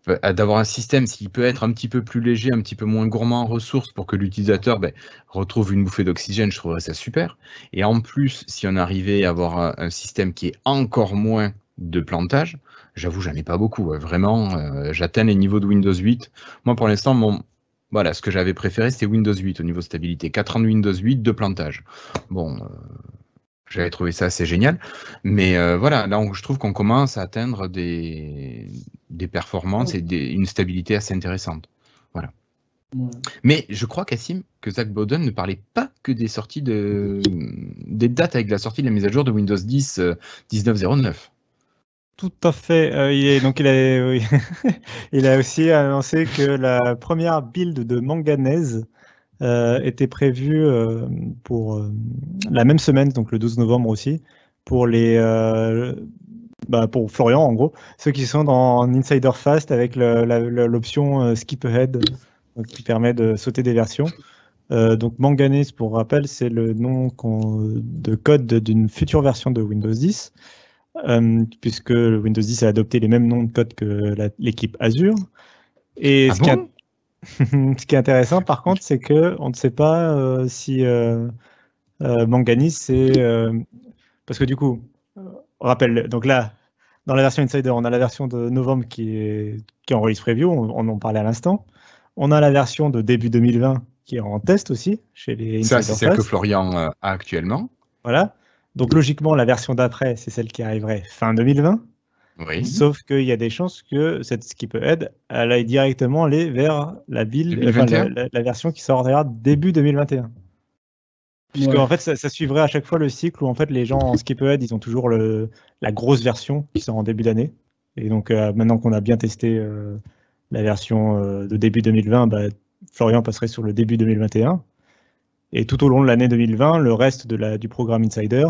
D'avoir un système, s'il peut être un petit peu plus léger, un petit peu moins gourmand en ressources pour que l'utilisateur retrouve une bouffée d'oxygène, je trouverais ça super. Et en plus, si on arrivait à avoir un système qui est encore moins de plantage, j'avoue, j'en ai pas beaucoup. Vraiment, j'atteins les niveaux de Windows 8. Moi, pour l'instant, voilà, ce que j'avais préféré, c'était Windows 8 au niveau stabilité. 4 ans de Windows 8, de plantage. Bon, j'avais trouvé ça assez génial. Mais voilà, là, je trouve qu'on commence à atteindre des performances et une stabilité assez intéressante. Voilà. Ouais. Mais je crois, Cassim, que Zach Bowden ne parlait pas que des sorties des dates avec la sortie de la mise à jour de Windows 10 19.09. Tout à fait. Il a aussi annoncé que la première build de Manganese était prévue pour la même semaine, donc le 12 novembre aussi, pour pour Florian, en gros, ceux qui sont en Insider Fast avec l'option Skip Ahead, qui permet de sauter des versions. Donc Manganese, pour rappel, c'est le nom de code d'une future version de Windows 10. Puisque Windows 10 a adopté les mêmes noms de code que l'équipe Azure. Et ce qui est intéressant, par contre, c'est qu'on ne sait pas si Manganese, c'est... parce que du coup, on rappelle, donc là, dans la version Insider, on a la version de novembre qui est en release preview, on en parlait à l'instant. On a la version de début 2020 qui est en test aussi, chez les Insider. Ça, c'est celle que Florian a actuellement. Voilà. Donc logiquement, la version d'après, c'est celle qui arriverait fin 2020. Oui. Sauf qu'il y a des chances que cette Skip Ahead, elle aille directement aller vers la build, la version qui sortira début 2021. Puisque en fait, ça suivrait à chaque fois le cycle où en fait les gens en Skip Ahead, ils ont toujours la grosse version qui sort en début d'année. Et donc maintenant qu'on a bien testé la version de début 2020, Florian passerait sur le début 2021. Et tout au long de l'année 2020, le reste du programme Insider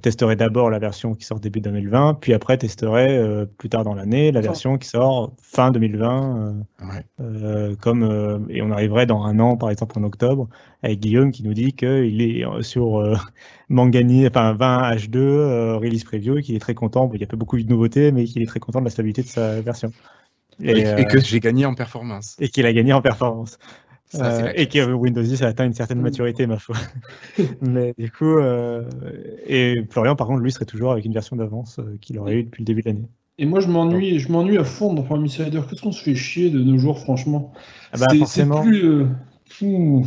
testerait d'abord la version qui sort début 2020, puis après testerait plus tard dans l'année la version qui sort fin 2020. Et on arriverait dans 1 an, par exemple en octobre, avec Guillaume qui nous dit qu'il est sur Manganese, 20 H2 release preview, et qu'il est très content. Il n'y a pas beaucoup de nouveautés, mais qu'il est très content de la stabilité de sa version. Et que j'ai gagné en performance. Et qu'il a gagné en performance. Et que Windows 10 a atteint une certaine maturité, ma foi. Mais du coup, et Florian, par contre, lui, serait toujours avec une version d'avance qu'il aurait eu depuis le début de l'année. Et moi, je m'ennuie à fond dans Prime Insider. Qu'est-ce qu'on se fait chier de nos jours, franchement. Forcément. C'est plus... il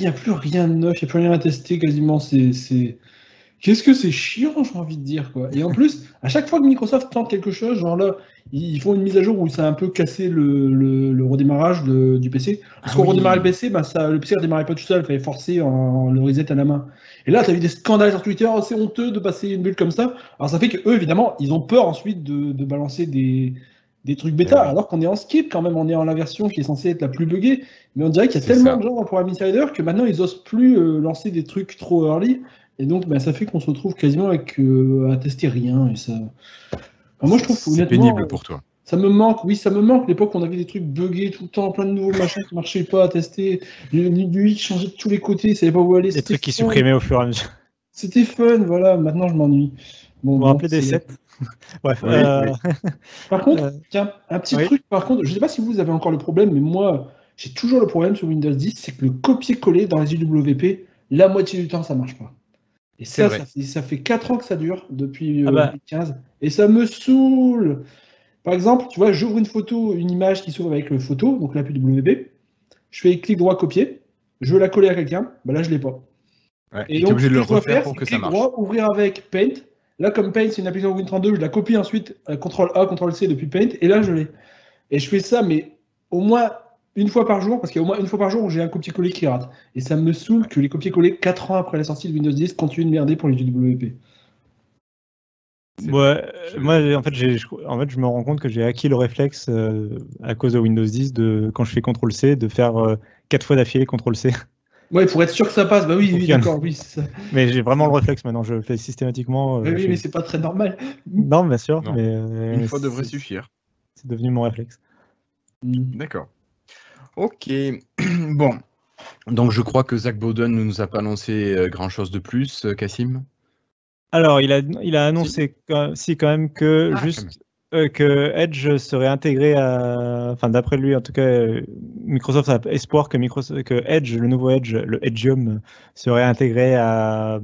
n'y a plus rien de neuf, il n'y a plus rien à tester quasiment. Qu'est-ce que c'est chiant, j'ai envie de dire, quoi. Et en plus, à chaque fois que Microsoft tente quelque chose, genre là, ils font une mise à jour où ça a un peu cassé le redémarrage du PC. Parce qu'on redémarrait le PC, le PC ne redémarrait pas tout seul, il fallait forcer le reset à la main. Et là, tu as vu des scandales sur Twitter, c'est honteux de passer une bulle comme ça. Alors ça fait qu'eux, évidemment, ils ont peur ensuite de balancer des trucs bêta, alors qu'on est en skip quand même, on est en la version qui est censée être la plus buggée. Mais on dirait qu'il y a tellement de gens pour Prime Insider que maintenant, ils n'osent plus lancer des trucs trop early. Et donc, ça fait qu'on se retrouve quasiment à tester rien. Et ça... moi, je trouve c'est pénible pour toi. Ça me manque, l'époque où on avait des trucs buggés tout le temps, plein de nouveaux machins qui ne marchaient pas à tester, du UI qui changeait de tous les côtés, ça savait pas où aller. Des trucs qui supprimaient au fur et à mesure. C'était fun, voilà, maintenant je m'ennuie. Vous vous rappelez des sets. Bref. Par contre, tiens, un petit truc, je ne sais pas si vous avez encore le problème, mais moi, j'ai toujours le problème sur Windows 10, c'est que le copier-coller dans les UWP, la moitié du temps, ça ne marche pas. Et ça fait 4 ans que ça dure, depuis 2015, et ça me saoule. Par exemple, tu vois, j'ouvre une image qui s'ouvre avec le photo, donc l'appui WB, je fais clic droit copier, je veux la coller à quelqu'un, là je l'ai pas. Et donc, obligé de le refaire pour que ça marche. Droit, ouvrir avec Paint. Là, comme Paint, c'est une application Win32, je la copie ensuite, CTRL-A, CTRL-C depuis Paint, et là je l'ai. Et je fais ça, mais au moins une fois par jour, parce qu'il y a au moins une fois par jour où j'ai un copier-coller qui rate. Et ça me saoule que les copier-coller 4 ans après la sortie de Windows 10 continuent de merder pour les UWP. Moi, en fait, je me rends compte que j'ai acquis le réflexe à cause de Windows 10 quand je fais CTRL-C, de faire 4 fois d'affilée CTRL-C. Ouais, pour être sûr que ça passe, oui, d'accord, oui, c'est ça. Mais j'ai vraiment le réflexe maintenant, je le fais systématiquement. Oui, mais c'est pas très normal. Non, bien sûr. Non. Mais, une fois devrait suffire. c'est devenu mon réflexe. D'accord. Ok. Bon. Donc je crois que Zach Bowden ne nous a pas annoncé grand-chose de plus, Cassim. Alors, il a annoncé quand même que que Edge serait intégré enfin d'après lui en tout cas, Microsoft a espoir que Edge, le nouveau Edge, le Edgeium, serait intégré à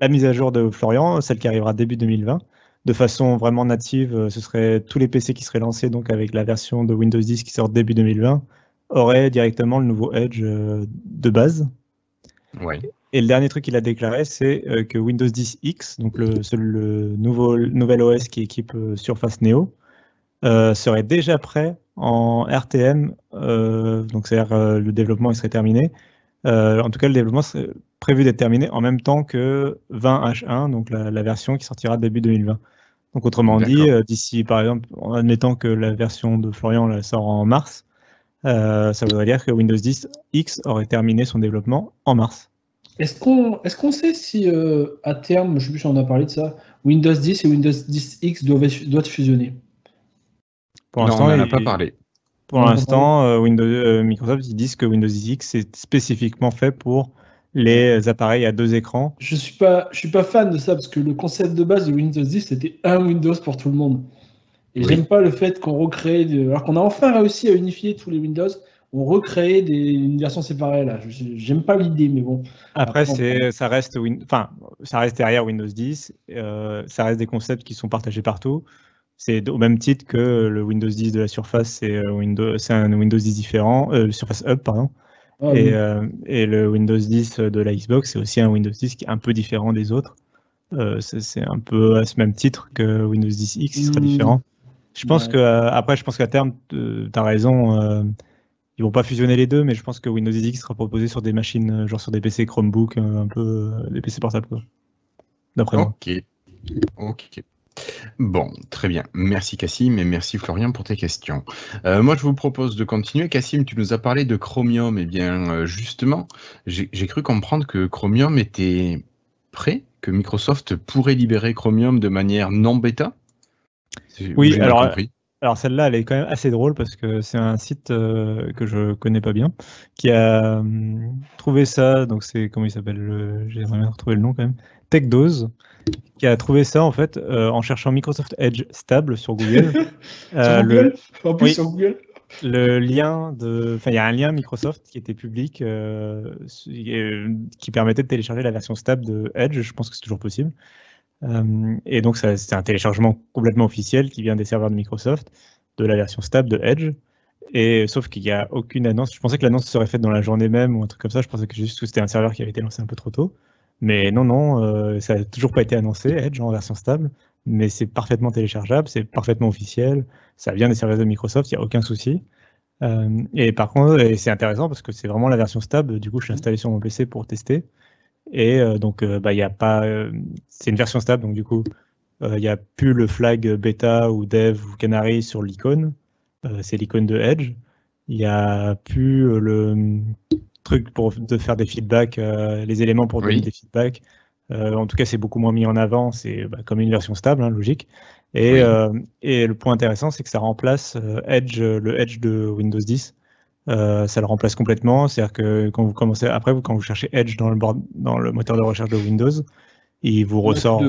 la mise à jour de Florian, celle qui arrivera début 2020, de façon vraiment native. Ce serait tous les PC qui seraient lancés donc avec la version de Windows 10 qui sort début 2020 auraient directement le nouveau Edge de base. Ouais. Et le dernier truc qu'il a déclaré, c'est que Windows 10 X, donc le nouvel OS qui équipe Surface Neo, serait déjà prêt en RTM, donc c'est-à-dire le développement il serait terminé. En tout cas, le développement serait prévu d'être terminé en même temps que 20H1, donc la version qui sortira début 2020. Donc autrement dit, d'ici par exemple, en admettant que la version de Florian la sort en mars, ça voudrait dire que Windows 10 X aurait terminé son développement en mars. Est-ce qu'on sait si à terme, je ne sais plus si on a parlé de ça, Windows 10 et Windows 10 X doivent fusionner? Pour l'instant, on n'en a pas parlé. Pour l'instant, Microsoft ils disent que Windows 10 X est spécifiquement fait pour les appareils à 2 écrans. Je suis pas fan de ça parce que le concept de base de Windows 10 c'était un Windows pour tout le monde. Et j'aime pas le fait qu'on recrée, alors qu'on a enfin réussi à unifier tous les Windows, on recrée une version séparée là. J'aime pas l'idée, mais bon. Après, ça reste derrière Windows 10. Ça reste des concepts qui sont partagés partout. C'est au même titre que le Windows 10 de la Surface, c'est un Windows 10 différent, Surface Hub, pardon. Et le Windows 10 de la Xbox, c'est aussi un Windows 10 qui est un peu différent des autres. C'est un peu à ce même titre que Windows 10 X, qui sera différent. Je pense qu'à terme, tu as raison. Ils vont pas fusionner les deux, mais je pense que Windows 10 X sera proposé sur des machines, genre sur des PC Chromebook, un peu des PC portables, d'après moi. Ok. Bon, très bien. Merci Cassim et merci Florian pour tes questions. Moi, je vous propose de continuer. Cassim, tu nous as parlé de Chromium. Eh bien, justement, j'ai cru comprendre que Chromium était prêt, que Microsoft pourrait libérer Chromium de manière non bêta. Oui, alors celle-là, elle est quand même assez drôle parce que c'est un site que je connais pas bien qui a trouvé ça. Donc c'est comment il s'appelle, j'aimerais bien retrouver le nom quand même. TechDose, qui a trouvé ça en fait en cherchant Microsoft Edge stable sur Google. Sur Google. Le lien il y a un lien Microsoft qui était public qui permettait de télécharger la version stable de Edge. Je pense que c'est toujours possible. Et donc c'est un téléchargement complètement officiel qui vient des serveurs de Microsoft de la version stable de Edge. Et sauf qu'il n'y a aucune annonce. Je pensais que l'annonce serait faite dans la journée même ou un truc comme ça. Je pensais que juste que c'était un serveur qui avait été lancé un peu trop tôt. Mais non, ça n'a toujours pas été annoncé, Edge en version stable. Mais c'est parfaitement téléchargeable, c'est parfaitement officiel. Ça vient des serveurs de Microsoft, il n'y a aucun souci. Et par contre, c'est intéressant parce que c'est vraiment la version stable. Du coup, je l'ai installé sur mon PC pour tester. Et donc, y a pas, c'est une version stable, donc du coup, il n'y a plus le flag bêta ou dev ou canary sur l'icône. C'est l'icône de Edge. Il n'y a plus le truc de faire des feedbacks, les éléments pour donner des feedbacks. En tout cas, c'est beaucoup moins mis en avant. C'est comme une version stable, logique. Et le point intéressant, c'est que ça remplace le Edge de Windows 10. Ça le remplace complètement. C'est-à-dire que quand vous cherchez Edge dans le moteur de recherche de Windows, il vous ressort.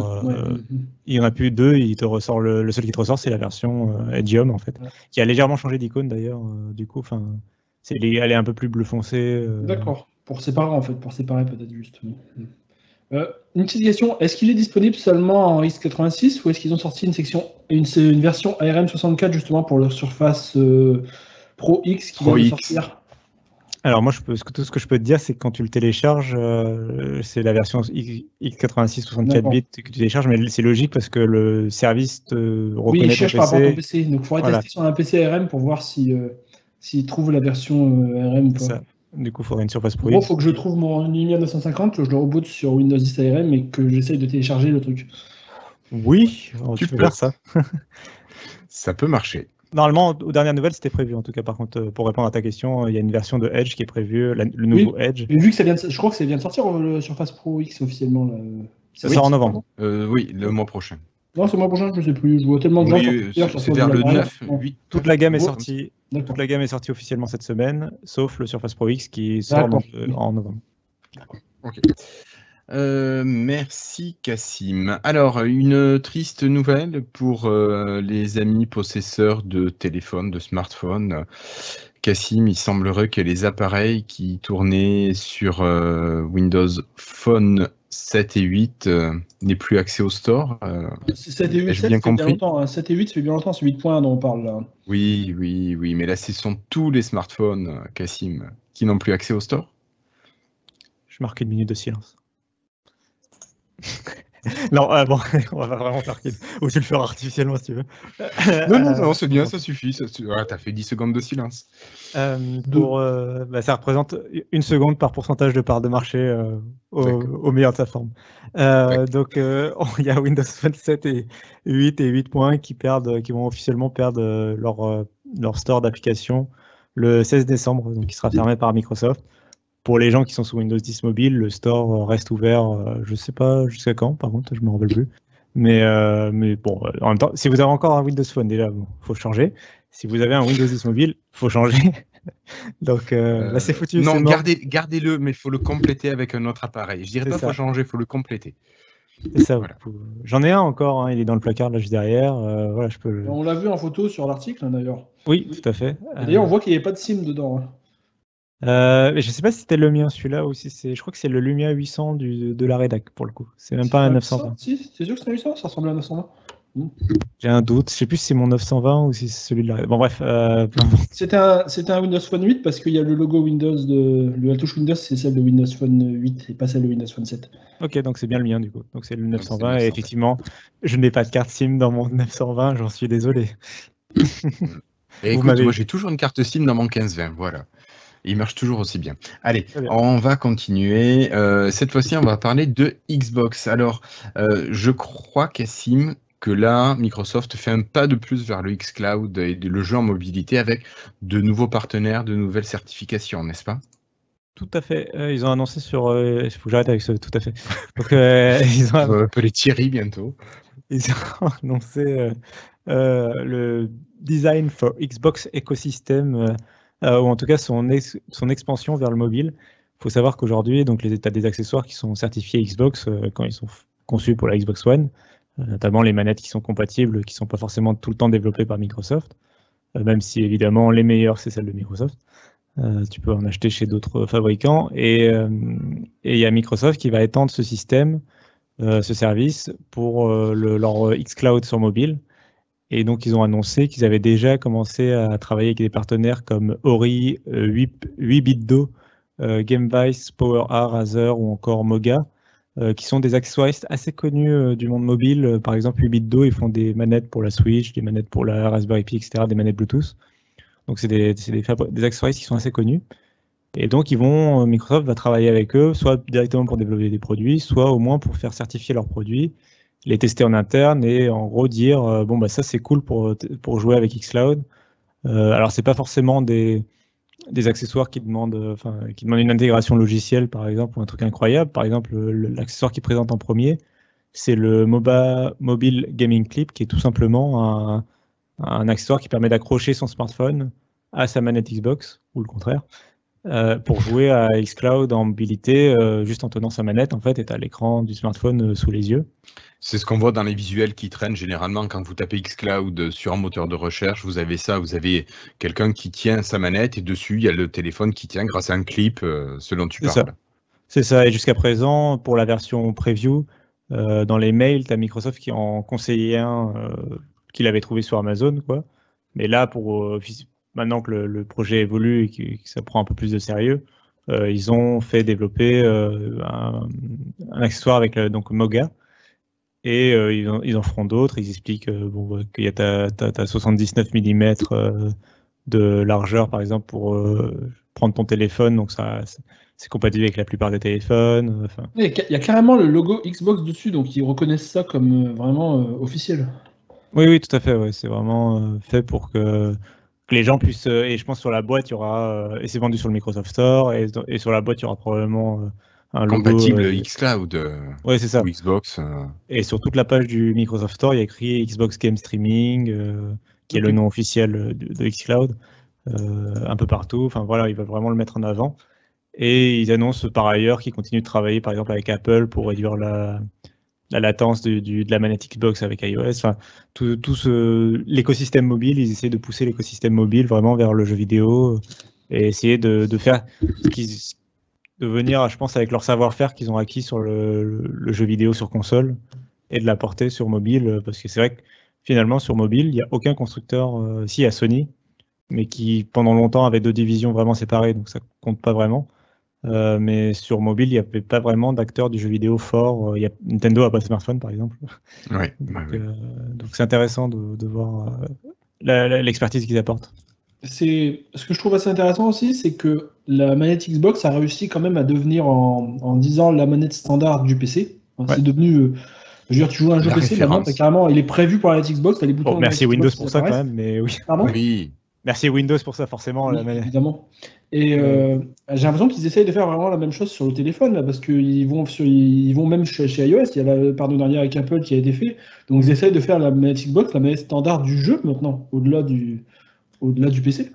Il n'y en a plus deux. Il te ressort le seul qui te ressort, c'est la version Edgeium en fait, qui a légèrement changé d'icône d'ailleurs. Du coup, elle est un peu plus bleu foncé. D'accord. Pour séparer peut-être juste. Une petite question, est-ce qu'il est disponible seulement en x86 ou est-ce qu'ils ont sorti une version ARM64 justement pour leur Surface Pro X qui vient de sortir? Alors moi, tout ce que je peux te dire, c'est que quand tu le télécharges, c'est la version x86 64 bits que tu télécharges, mais c'est logique parce que le service te reconnaît il cherche par rapport à ton PC, donc il faudrait tester sur un PC ARM pour voir s'il trouve la version ARM ou pas. Du coup, il faudrait une Surface Pro X. Il faut que je trouve mon Lumia 950, je le reboot sur Windows 10 ARM et que j'essaye de télécharger le truc. Oui, tu peux faire ça. Ça peut marcher. Normalement, aux dernières nouvelles, c'était prévu. En tout cas, par contre, pour répondre à ta question, il y a une version de Edge qui est prévue, le nouveau Edge. Mais vu que je crois que ça vient de sortir le Surface Pro X officiellement. Ça sort en novembre. Oui, le mois prochain. Non, c'est le mois prochain, je ne sais plus. Je vois tellement de gens sur Twitter. C'est vers le 9, 8. Toute la gamme est sortie. Toute la gamme est sortie officiellement cette semaine, sauf le Surface Pro X qui sort en novembre. D'accord. Ok. Merci Cassim. Alors, une triste nouvelle pour les amis possesseurs de téléphones, de smartphones. Cassim, il semblerait que les appareils qui tournaient sur Windows Phone 7 et 8 n'aient plus accès au store. 7 et 8, j'ai bien compris. Longtemps, 7 et 8, ça fait bien longtemps, c'est 8.1 dont on parle là. Oui, mais là, ce sont tous les smartphones, Cassim, qui n'ont plus accès au store. Je marque une minute de silence. Non, bon, on va vraiment faire ou tu le feras artificiellement si tu veux. Non, c'est bien, ça suffit. T'as fait 10 secondes de silence. Ça représente 1 seconde par pourcentage de part de marché au meilleur de sa forme. Donc, il y a Windows Phone 7 et 8 et 8.1 qui vont officiellement perdre leur store d'applications le 16 décembre, donc qui sera fermé par Microsoft. Pour les gens qui sont sous Windows 10 mobile, le store reste ouvert, je ne sais pas jusqu'à quand, par contre, je ne me rappelle plus. Mais bon, en même temps, si vous avez encore un Windows Phone, déjà, il faut changer. Si vous avez un Windows 10 mobile, il faut changer. Donc là, c'est foutu. Non, gardez-le, mais il faut le compléter avec un autre appareil. Je dirais pas qu'il faut changer, il faut le compléter. C'est ça. Voilà. J'en ai un encore, il est dans le placard là juste derrière. Voilà, je peux. On l'a vu en photo sur l'article d'ailleurs. Oui, tout à fait. D'ailleurs, on voit qu'il n'y avait pas de SIM dedans. Je ne sais pas si c'était le mien celui-là ou si c'est. Je crois que c'est le Lumia 800 de la rédac pour le coup. C'est même pas un 920. Si, c'est sûr que c'est un 800, ça ressemble à un 920. J'ai un doute. Je sais plus si c'est mon 920 ou si c'est celui de la rédac. Bon bref. C'était un Windows Phone 8 parce qu'il y a le logo Windows la touche Windows, c'est celle de Windows Phone 8 et pas celle de Windows Phone 7. Ok, donc c'est bien le mien du coup. Donc c'est le 920 et effectivement, je n'ai pas de carte SIM dans mon 920. J'en suis désolé. Et écoute, moi j'ai toujours une carte SIM dans mon 1520. Voilà. Il marche toujours aussi bien. Allez, on va continuer. Cette fois-ci, on va parler de Xbox. Alors, je crois, Cassim, que là, Microsoft fait un pas de plus vers le xCloud et le jeu en mobilité avec de nouveaux partenaires, de nouvelles certifications, n'est-ce pas? Tout à fait. Ils ont annoncé sur... Il faut que j'arrête avec ce tout à fait. Donc, ils ont... On va appeler Thierry bientôt. Ils ont annoncé le Design for Xbox Ecosystem, ou en tout cas son expansion vers le mobile. Il faut savoir qu'aujourd'hui, donc les états des accessoires qui sont certifiés Xbox quand ils sont conçus pour la Xbox One, notamment les manettes qui sont compatibles, qui ne sont pas forcément tout le temps développées par Microsoft, même si évidemment les meilleures c'est celles de Microsoft. Tu peux en acheter chez d'autres fabricants. Et il y a Microsoft qui va étendre ce système, ce service, pour leur xCloud sur mobile. Et donc, ils ont annoncé qu'ils avaient déjà commencé à travailler avec des partenaires comme Ori, 8BitDo, Gamevice, PowerA, Razer ou encore Moga, qui sont des accessoiristes assez connus du monde mobile. Par exemple, 8BitDo, ils font des manettes pour la Switch, des manettes pour la Raspberry Pi, etc., des manettes Bluetooth. Donc, c'est des accessoiristes qui sont assez connus. Et donc, Microsoft va travailler avec eux, soit directement pour développer des produits, soit au moins pour faire certifier leurs produits, les tester en interne et en gros dire bon bah ça c'est cool pour jouer avec xCloud. Alors c'est pas forcément des accessoires qui demandent une intégration logicielle par exemple ou un truc incroyable. Par exemple l'accessoire qu'ils présentent en premier c'est le Mobile Gaming Clip qui est tout simplement un accessoire qui permet d'accrocher son smartphone à sa manette Xbox ou le contraire. Pour jouer à xCloud en mobilité, juste en tenant sa manette, en fait, et à l'écran du smartphone sous les yeux. C'est ce qu'on voit dans les visuels qui traînent généralement quand vous tapez xCloud sur un moteur de recherche. Vous avez ça, vous avez quelqu'un qui tient sa manette et dessus, il y a le téléphone qui tient grâce à un clip, selon tu parles. C'est ça, et jusqu'à présent, pour la version preview, dans les mails, tu as Microsoft qui en conseillait un qu'il avait trouvé sur Amazon, quoi. Mais là, maintenant que le projet évolue et que ça prend un peu plus de sérieux, ils ont fait développer un accessoire avec donc Moga et ils en feront d'autres. Ils expliquent qu'il y a ta 79 mm de largeur par exemple pour prendre ton téléphone, donc c'est compatible avec la plupart des téléphones. Il y a carrément le logo Xbox dessus, donc ils reconnaissent ça comme vraiment officiel. Oui, tout à fait. Ouais. C'est vraiment fait pour que les gens puissent, et je pense sur la boîte, il y aura, et c'est vendu sur le Microsoft Store, et sur la boîte, il y aura probablement un compatible logo, xCloud ouais, c'est ça. ou Xbox. Et sur toute la page du Microsoft Store, il y a écrit Xbox Game Streaming, qui est le nom officiel de xCloud, un peu partout. Enfin voilà, ils veulent vraiment le mettre en avant. Et ils annoncent par ailleurs qu'ils continuent de travailler, par exemple, avec Apple pour réduire la latence de la manette Xbox avec iOS. Enfin, tout l'écosystème mobile, ils essaient de pousser l'écosystème mobile vraiment vers le jeu vidéo et essayer de faire de venir, je pense, avec leur savoir-faire qu'ils ont acquis sur le jeu vidéo sur console et de l'apporter sur mobile, parce que c'est vrai que finalement sur mobile, il n'y a aucun constructeur, si, il y a Sony, mais qui pendant longtemps avait 2 divisions vraiment séparées, donc ça compte pas vraiment. Mais sur mobile, il n'y avait pas vraiment d'acteurs du jeu vidéo fort. Nintendo n'a pas de smartphone, par exemple. Ouais, donc c'est intéressant de voir l'expertise qu'ils apportent. Ce que je trouve assez intéressant aussi, c'est que la manette Xbox a réussi quand même à devenir en 10 ans la manette standard du PC. Enfin, Ouais. c'est devenu, je veux dire, tu joues à un jeu La PC, maintenant, carrément, il est prévu pour la manette Xbox, t'as les boutons. Bon, merci Windows pour ça quand même, mais oui. Pardon ? Oui. Merci Windows pour ça, forcément. Oui, évidemment. Et j'ai l'impression qu'ils essayent de faire vraiment la même chose sur le téléphone, là, parce qu'ils vont même chez iOS, il y a le partenariat avec Apple qui a été fait. Donc ils essayent de faire la manette Xbox, la manette standard du jeu maintenant, au-delà du PC.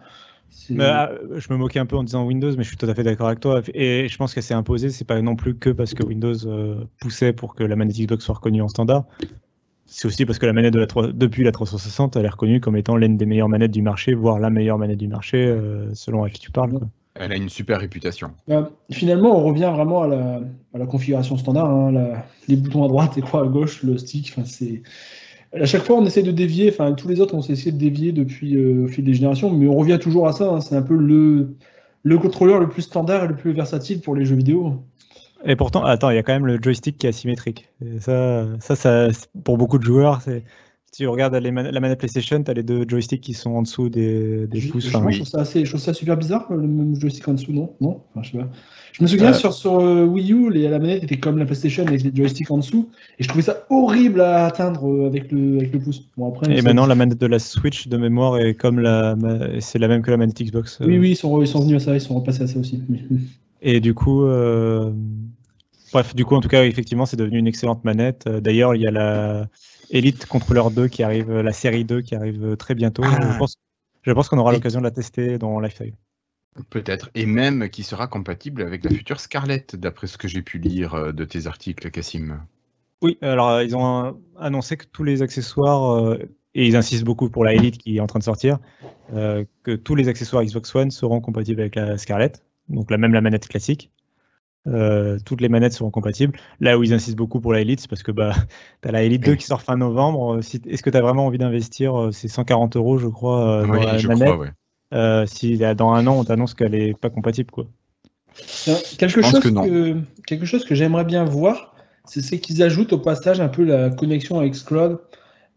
Je me moquais un peu en disant Windows, mais je suis tout à fait d'accord avec toi. Et je pense qu'elle s'est imposée, c'est pas non plus que parce que Windows poussait pour que la manette Xbox soit reconnue en standard. C'est aussi parce que la manette depuis la 360, elle est reconnue comme étant l'une des meilleures manettes du marché, voire la meilleure manette du marché, selon à qui tu parles. Quoi. Elle a une super réputation. Finalement, on revient vraiment à la configuration standard, hein, les boutons à droite et à gauche, le stick. À chaque fois, on essaie de dévier. Enfin, tous les autres, on s'est essayé de dévier depuis au fil des générations, mais on revient toujours à ça. Hein, c'est un peu le contrôleur le plus standard et le plus versatile pour les jeux vidéo. Et pourtant, attends, il y a quand même le joystick qui est asymétrique. Et ça, pour beaucoup de joueurs, si tu regardes la manette PlayStation, tu as les 2 joysticks qui sont en dessous des pouces. Je trouve ça super bizarre, le même joystick en dessous, non enfin, je sais pas. Je me souviens sur Wii U, la manette était comme la PlayStation avec les joysticks en dessous, et je trouvais ça horrible à atteindre avec le pouce. Bon, après, et maintenant, la manette de la Switch de mémoire est comme c'est la même que la manette Xbox. Oui, ils sont venus à ça, ils sont repassés à ça aussi. Et du coup, bref, en tout cas, effectivement, c'est devenu une excellente manette. D'ailleurs, il y a la Elite Controller 2 qui arrive, la série 2 qui arrive très bientôt. Je pense qu'on aura l'occasion de la tester dans Lifetime. Peut-être, et même qui sera compatible avec la future Scarlett, d'après ce que j'ai pu lire de tes articles, Cassim. Oui, alors ils ont annoncé que tous les accessoires, et ils insistent beaucoup pour la Elite qui est en train de sortir, que tous les accessoires Xbox One seront compatibles avec la Scarlett, donc la manette classique. Toutes les manettes seront compatibles. Là où ils insistent beaucoup pour la Elite, c'est parce que tu as la Elite 2 qui sort fin novembre. Est-ce que tu as vraiment envie d'investir ces 140 €, je crois, dans la manette crois, ouais. Si dans un an, on t'annonce qu'elle n'est pas compatible, quoi. Quelque chose que j'aimerais bien voir, c'est qu'ils ajoutent au passage un peu la connexion avec xCloud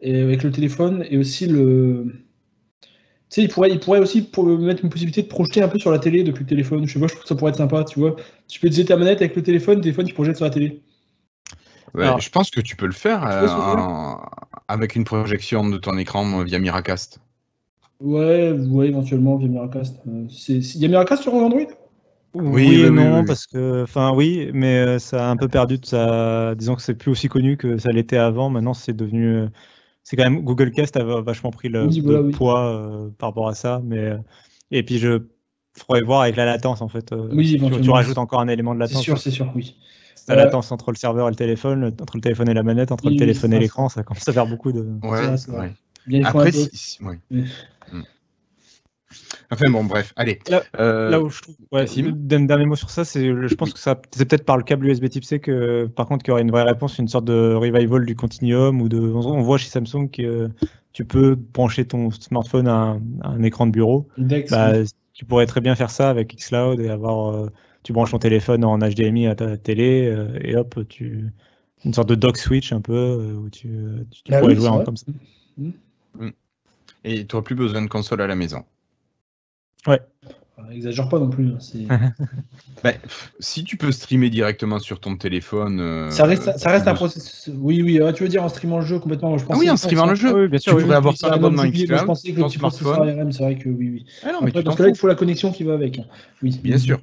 et avec le téléphone, et aussi tu sais, il pourrait aussi mettre une possibilité de projeter un peu sur la télé depuis le téléphone. Je sais pas, je trouve que ça pourrait être sympa, tu vois. Tu peux utiliser ta manette avec le téléphone qui projette sur la télé. Ouais, alors, je pense que tu peux le faire avec une projection de ton écran via Miracast. Ouais, éventuellement via Miracast. Il y a Miracast sur Android ? Oui et non, parce que, oui, mais ça a un peu perdu de sa. Disons que c'est plus aussi connu que ça l'était avant. Maintenant, c'est devenu. C'est quand même Google Cast a vachement pris le poids par rapport à ça, mais et puis je faudrait voir avec la latence en fait. Tu rajoutes encore un élément de latence. C'est sûr, oui. La latence entre le serveur et le téléphone, entre le téléphone et la manette, entre le téléphone et l'écran, ça commence à faire beaucoup de. Ouais. Après, Enfin bon, bref, allez. Là où je trouve, un dernier mot sur ça, je pense que c'est peut-être par le câble USB Type C que, par contre, qu'il y aurait une vraie réponse, une sorte de revival du Continuum, on voit chez Samsung que tu peux brancher ton smartphone à un écran de bureau. Tu pourrais très bien faire ça avec xCloud et tu branches ton téléphone en HDMI à ta télé et hop, une sorte de dock switch un peu où tu pourrais jouer comme ça. Et tu n'auras plus besoin de console à la maison. Ouais. Exagère pas non plus. Si tu peux streamer directement sur ton téléphone. Ça reste un processus. Oui, tu veux dire en streamant le jeu complètement. Je en streamant le jeu. Oui, bien sûr. Tu pourrais avoir ça abonnement xCloud. Je pensais que le petit processeur ARM, c'est vrai que oui. Ah non, mais parce que là, il faut la connexion qui va avec. Oui. Bien sûr.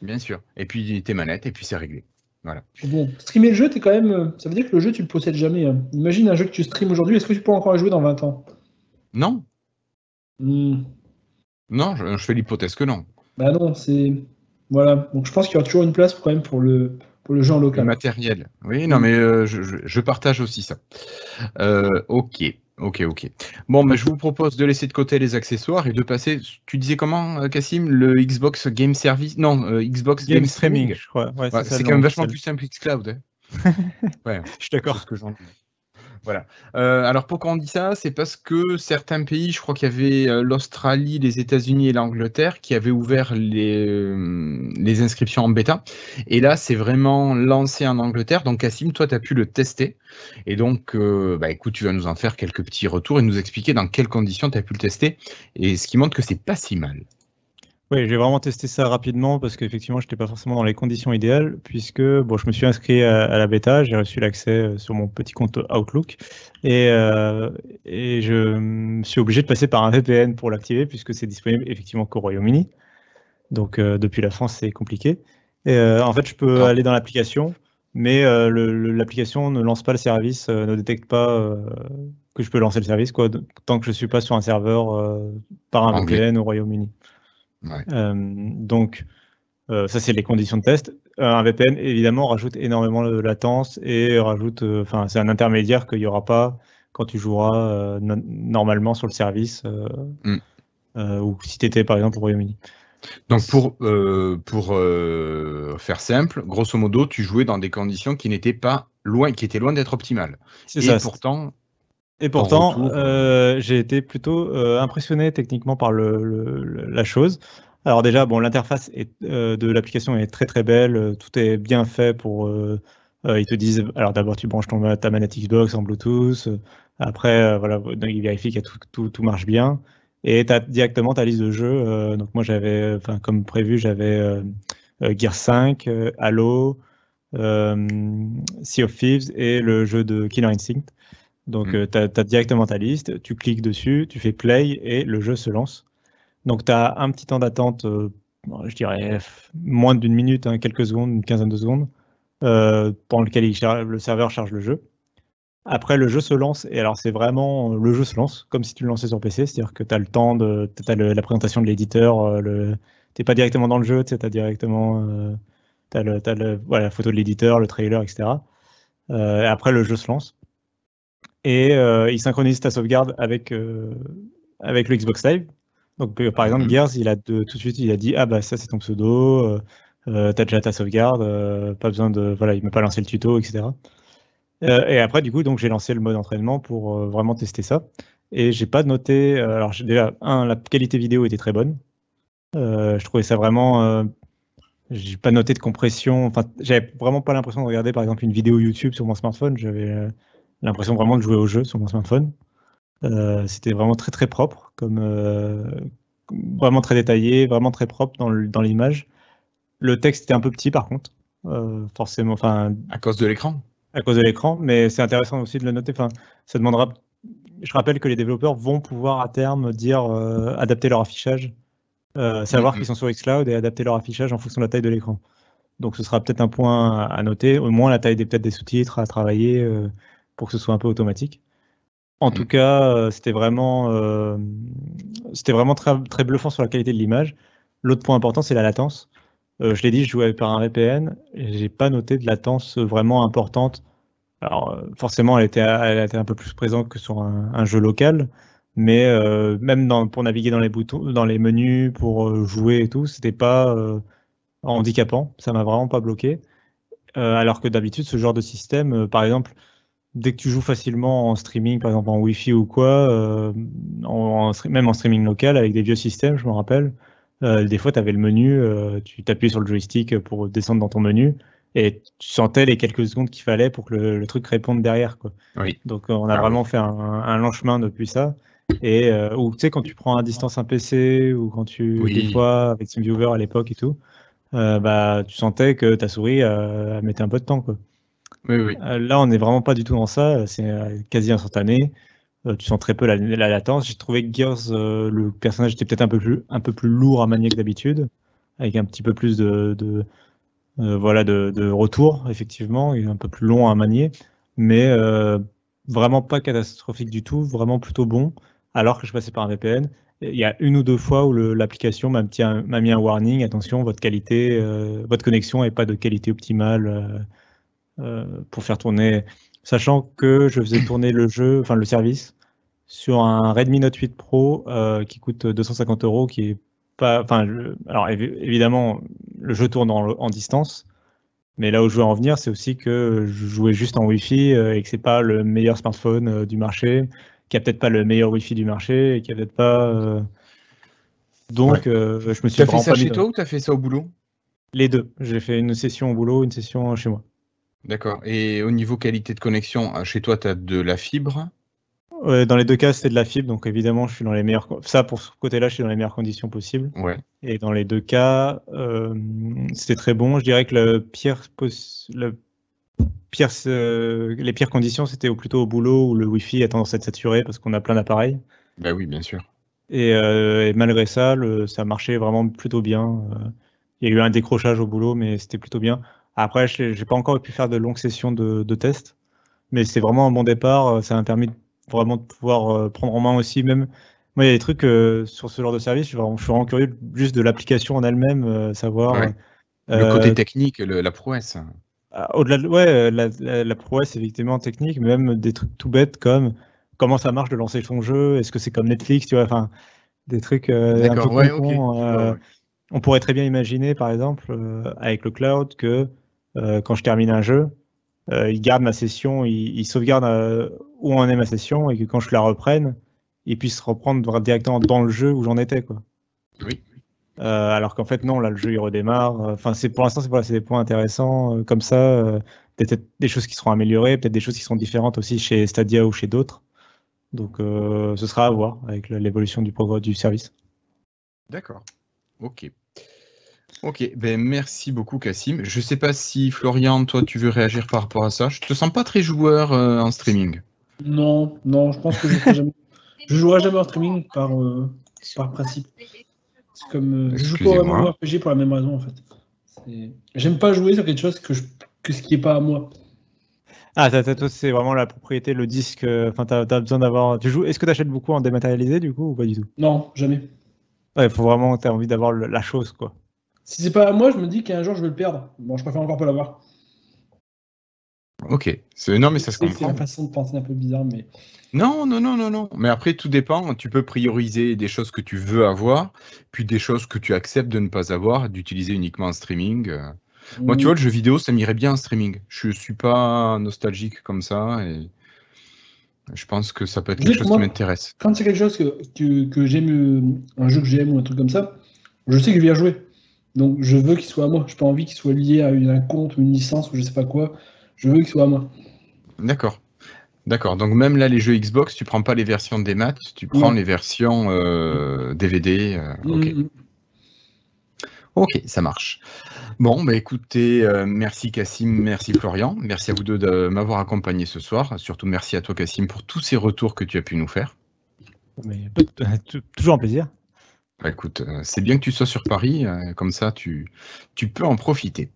Bien sûr. Et puis tes manettes, et puis c'est réglé. Voilà. Puis bon, streamer le jeu, t'es quand même. Ça veut dire que le jeu, tu le possèdes jamais. Hein. Imagine un jeu que tu streames aujourd'hui, est-ce que tu peux encore y jouer dans 20 ans? Non, Hmm. non, je fais l'hypothèse que non. Bah non, c'est. Voilà. Donc je pense qu'il y aura toujours une place quand même pour le jeu en Le local. matériel. Oui, non, mais je partage aussi ça. Ok. Bon, mais je vous propose de laisser de côté les accessoires et de passer. Tu disais comment, Cassim, le Xbox Game Service? Non, Xbox Game Streaming. Je crois. Ouais, Ouais, c'est c'est quand même vachement plus simple que Xcloud. Hein. Ouais, je suis d'accord. c'est ce que j'en dis. Voilà. Alors pourquoi on dit ça? C'est parce que certains pays, je crois qu'il y avait l'Australie, les États-Unis et l'Angleterre qui avaient ouvert les inscriptions en bêta. Et là, c'est vraiment lancé en Angleterre. Donc Cassim, toi, tu as pu le tester. Et donc, écoute, tu vas nous en faire quelques petits retours et nous expliquer dans quelles conditions tu as pu le tester. Et ce qui montre que c'est pas si mal. Oui, j'ai vraiment testé ça rapidement parce qu'effectivement, je n'étais pas forcément dans les conditions idéales puisque bon, je me suis inscrit à la bêta, j'ai reçu l'accès sur mon petit compte Outlook et je me suis obligé de passer par un VPN pour l'activer puisque c'est disponible effectivement qu'au Royaume-Uni. Donc depuis la France, c'est compliqué. Et, en fait, je peux aller dans l'application, mais l'application ne lance pas le service, ne détecte pas que je peux lancer le service tant que je ne suis pas sur un serveur par un Anglais. VPN au Royaume-Uni. Ouais. Donc, ça, c'est les conditions de test. Un VPN, évidemment, rajoute énormément de latence et rajoute, c'est un intermédiaire qu'il n'y aura pas quand tu joueras normalement sur le service ou si tu étais, par exemple, au Royaume-Uni. Donc, pour faire simple, grosso modo, tu jouais dans des conditions qui n'étaient pas loin, qui étaient loin d'être optimales. C'est ça. Pourtant, j'ai été plutôt impressionné techniquement par la chose. Alors déjà, bon, l'interface de l'application est très très belle, tout est bien fait pour. Ils te disent, alors d'abord tu branches ta manette Xbox en Bluetooth, après voilà, ils vérifient que tout marche bien, et tu as directement ta liste de jeux. Donc moi j'avais, comme prévu, j'avais Gears 5, Halo, Sea of Thieves et le jeu de Killer Instinct. Donc, tu as directement ta liste, tu cliques dessus, tu fais play et le jeu se lance. Donc, tu as un petit temps d'attente, je dirais moins d'une minute, quelques secondes, une quinzaine de secondes, pendant lequel le serveur charge le jeu. Après, le jeu se lance, et alors c'est vraiment le jeu se lance, comme si tu le lançais sur PC, c'est-à-dire que tu as le temps la présentation de l'éditeur, tu n'es pas directement dans le jeu, tu as directement la photo de l'éditeur, le trailer, etc. Et après, le jeu se lance. Et il synchronise ta sauvegarde avec le Xbox Live. Donc, par exemple, Gears, tout de suite, il a dit, ah bah ça c'est ton pseudo, t'as déjà ta sauvegarde, pas besoin de, voilà, il m'a pas lancé le tuto, etc. Et après, du coup, donc j'ai lancé le mode entraînement pour vraiment tester ça. Et j'ai pas noté, alors déjà, la qualité vidéo était très bonne. Je trouvais ça vraiment, j'ai pas noté de compression. Enfin, j'avais vraiment pas l'impression de regarder, par exemple, une vidéo YouTube sur mon smartphone. J'avais l'impression vraiment de jouer au jeu sur mon smartphone. C'était vraiment très très propre, vraiment très détaillé, vraiment très propre dans l'image. Le texte était un peu petit par contre, forcément. À cause de l'écran. À cause de l'écran, mais c'est intéressant aussi de le noter. Ça demandera. Je rappelle que les développeurs vont pouvoir à terme adapter leur affichage, savoir qu'ils sont sur Xcloud et adapter leur affichage en fonction de la taille de l'écran. Donc ce sera peut-être un point à noter, au moins la taille peut-être des sous-titres à travailler pour que ce soit un peu automatique. En tout cas, c'était vraiment très, très bluffant sur la qualité de l'image. L'autre point important, c'est la latence. Je l'ai dit, je jouais par un VPN et j'ai pas noté de latence vraiment importante. Alors forcément, elle était un peu plus présente que sur un jeu local, mais même pour naviguer dans les boutons, dans les menus, pour jouer et tout, c'était pas handicapant. Ça m'a vraiment pas bloqué. Alors que d'habitude, ce genre de système, par exemple, dès que tu joues facilement en streaming, par exemple en Wi-Fi ou quoi, même en streaming local avec des vieux systèmes, je me rappelle, des fois tu avais le menu, tu t'appuyais sur le joystick pour descendre dans ton menu et tu sentais les quelques secondes qu'il fallait pour que le truc réponde derrière, quoi. Oui. Donc on a vraiment fait un long chemin depuis ça. Et ou tu sais, quand tu prends à distance un PC ou quand des fois avec TeamViewer à l'époque et tout, tu sentais que ta souris mettait un peu de temps, quoi. Oui. Là, on n'est vraiment pas du tout dans ça. C'est quasi instantané. Tu sens très peu la latence. J'ai trouvé que Gears, le personnage était peut-être un peu plus lourd à manier que d'habitude. avec un petit peu plus de retour, effectivement, et un peu plus long à manier, mais vraiment pas catastrophique du tout, vraiment plutôt bon, alors que je passais par un VPN. Il y a une ou deux fois où l'application m'a mis un warning, attention, votre connexion n'est pas de qualité optimale pour faire tourner, sachant que je faisais tourner le service, sur un Redmi Note 8 Pro qui coûte 250 €, qui est pas, alors évidemment, le jeu tourne en distance, mais là où je veux en venir, c'est aussi que je jouais juste en Wi-Fi et que c'est pas le meilleur smartphone du marché, qui a peut-être pas le meilleur Wi-Fi du marché, et qui a peut-être pas. Donc, je me suis. T'as fait ça chez toi ou t'as fait ça au boulot? Les deux. J'ai fait une session au boulot, une session chez moi. D'accord. Et au niveau qualité de connexion, chez toi, tu as de la fibre? Dans les deux cas, c'était de la fibre, donc évidemment, je suis dans les meilleures. Ça, pour ce côté-là, je suis dans les meilleures conditions possibles. Ouais. Et dans les deux cas, c'était très bon. Je dirais que les pires conditions, c'était plutôt au boulot où le Wi-Fi a tendance à être saturé parce qu'on a plein d'appareils. Bah oui, bien sûr. Et malgré ça, ça marchait vraiment plutôt bien. Il y a eu un décrochage au boulot, mais c'était plutôt bien. Après, j'ai pas encore pu faire de longues sessions de tests, mais c'est vraiment un bon départ. Ça m'a permis vraiment de pouvoir prendre en main aussi. Même moi, il y a des trucs sur ce genre de service, je suis vraiment curieux juste de l'application en elle-même, savoir. Ouais. Le côté technique, la prouesse. Au-delà de la prouesse effectivement technique, mais même des trucs tout bêtes comme comment ça marche de lancer son jeu, est-ce que c'est comme Netflix, tu vois, enfin des trucs un peu ouais, cons. On pourrait très bien imaginer par exemple avec le cloud que quand je termine un jeu, il garde ma session, il sauvegarde où en est ma session et que quand je la reprenne, il puisse reprendre directement dans le jeu où j'en étais, quoi. Oui. Alors qu'en fait non, là le jeu il redémarre. Enfin pour l'instant c'est des points intéressants comme ça, peut-être des choses qui seront améliorées, peut-être des choses qui seront différentes aussi chez Stadia ou chez d'autres. Donc ce sera à voir avec l'évolution du service. D'accord. Ok. Ben merci beaucoup Cassim. Je sais pas si Florian, toi tu veux réagir par rapport à ça. Je te sens pas très joueur en streaming. Non, je pense que je jouerai jamais en streaming par principe. C'est comme je joue pas au MMORPG pour la même raison en fait. J'aime pas jouer sur quelque chose que ce qui est pas à moi. Ah, toi, c'est vraiment la propriété, le disque. Enfin, t'as besoin d'avoir. Est-ce que tu achètes beaucoup en dématérialisé du coup ou pas du tout? Non, jamais. Ouais, faut vraiment. T'as envie d'avoir la chose, quoi. Si c'est pas à moi, je me dis qu'un jour je vais le perdre. Bon, je préfère encore pas l'avoir. Ok. Non, mais ça se comprend. C'est la façon de penser un peu bizarre, mais. Non. Mais après, tout dépend. Tu peux prioriser des choses que tu veux avoir, puis des choses que tu acceptes de ne pas avoir, d'utiliser uniquement en streaming. Moi, tu vois, le jeu vidéo, ça m'irait bien en streaming. Je suis pas nostalgique comme ça et je pense que ça peut être quelque chose qui m'intéresse. Quand c'est quelque chose que j'aime, un jeu que j'aime ou un truc comme ça, je sais que je vais y jouer. Donc je veux qu'il soit à moi. Je n'ai pas envie qu'il soit lié à un compte ou une licence ou je sais pas quoi. Je veux qu'il soit à moi. D'accord. Donc même là, les jeux Xbox, tu prends pas les versions des maths, tu prends les versions DVD. Ok. Ok, ça marche. Bon, bah écoutez, merci Cassim, merci Florian, merci à vous deux de m'avoir accompagné ce soir. Surtout merci à toi Cassim pour tous ces retours que tu as pu nous faire. Mais toujours un plaisir. Bah écoute, c'est bien que tu sois sur Paris, comme ça tu peux en profiter.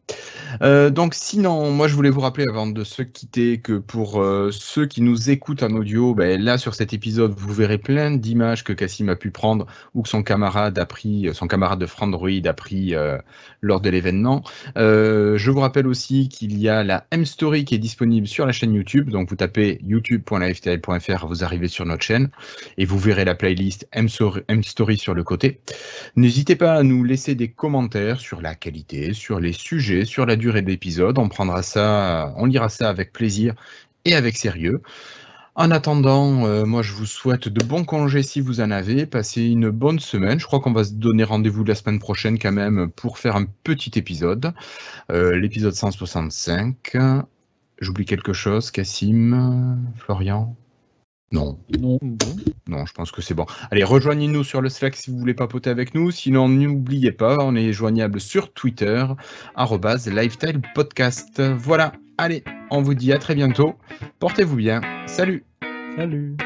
Donc sinon, moi je voulais vous rappeler avant de se quitter que pour ceux qui nous écoutent en audio, là sur cet épisode, vous verrez plein d'images que Cassim a pu prendre ou que son camarade de Frandroid a pris lors de l'événement. Je vous rappelle aussi qu'il y a la M-Story qui est disponible sur la chaîne YouTube, donc vous tapez youtube.lifetile.fr, vous arrivez sur notre chaîne et vous verrez la playlist M-Story sur le côté. N'hésitez pas à nous laisser des commentaires sur la qualité, sur les sujets, sur la durée de l'épisode. On lira ça avec plaisir et avec sérieux. En attendant, moi je vous souhaite de bons congés si vous en avez. Passez une bonne semaine. Je crois qu'on va se donner rendez-vous la semaine prochaine quand même pour faire un petit épisode. L'épisode 165. J'oublie quelque chose, Cassim, Florian? Non, je pense que c'est bon. Allez, rejoignez-nous sur le Slack si vous voulez papoter avec nous. Sinon, n'oubliez pas, on est joignable sur Twitter, @LifestylePodcast. Voilà, allez, on vous dit à très bientôt. Portez-vous bien. Salut. Salut.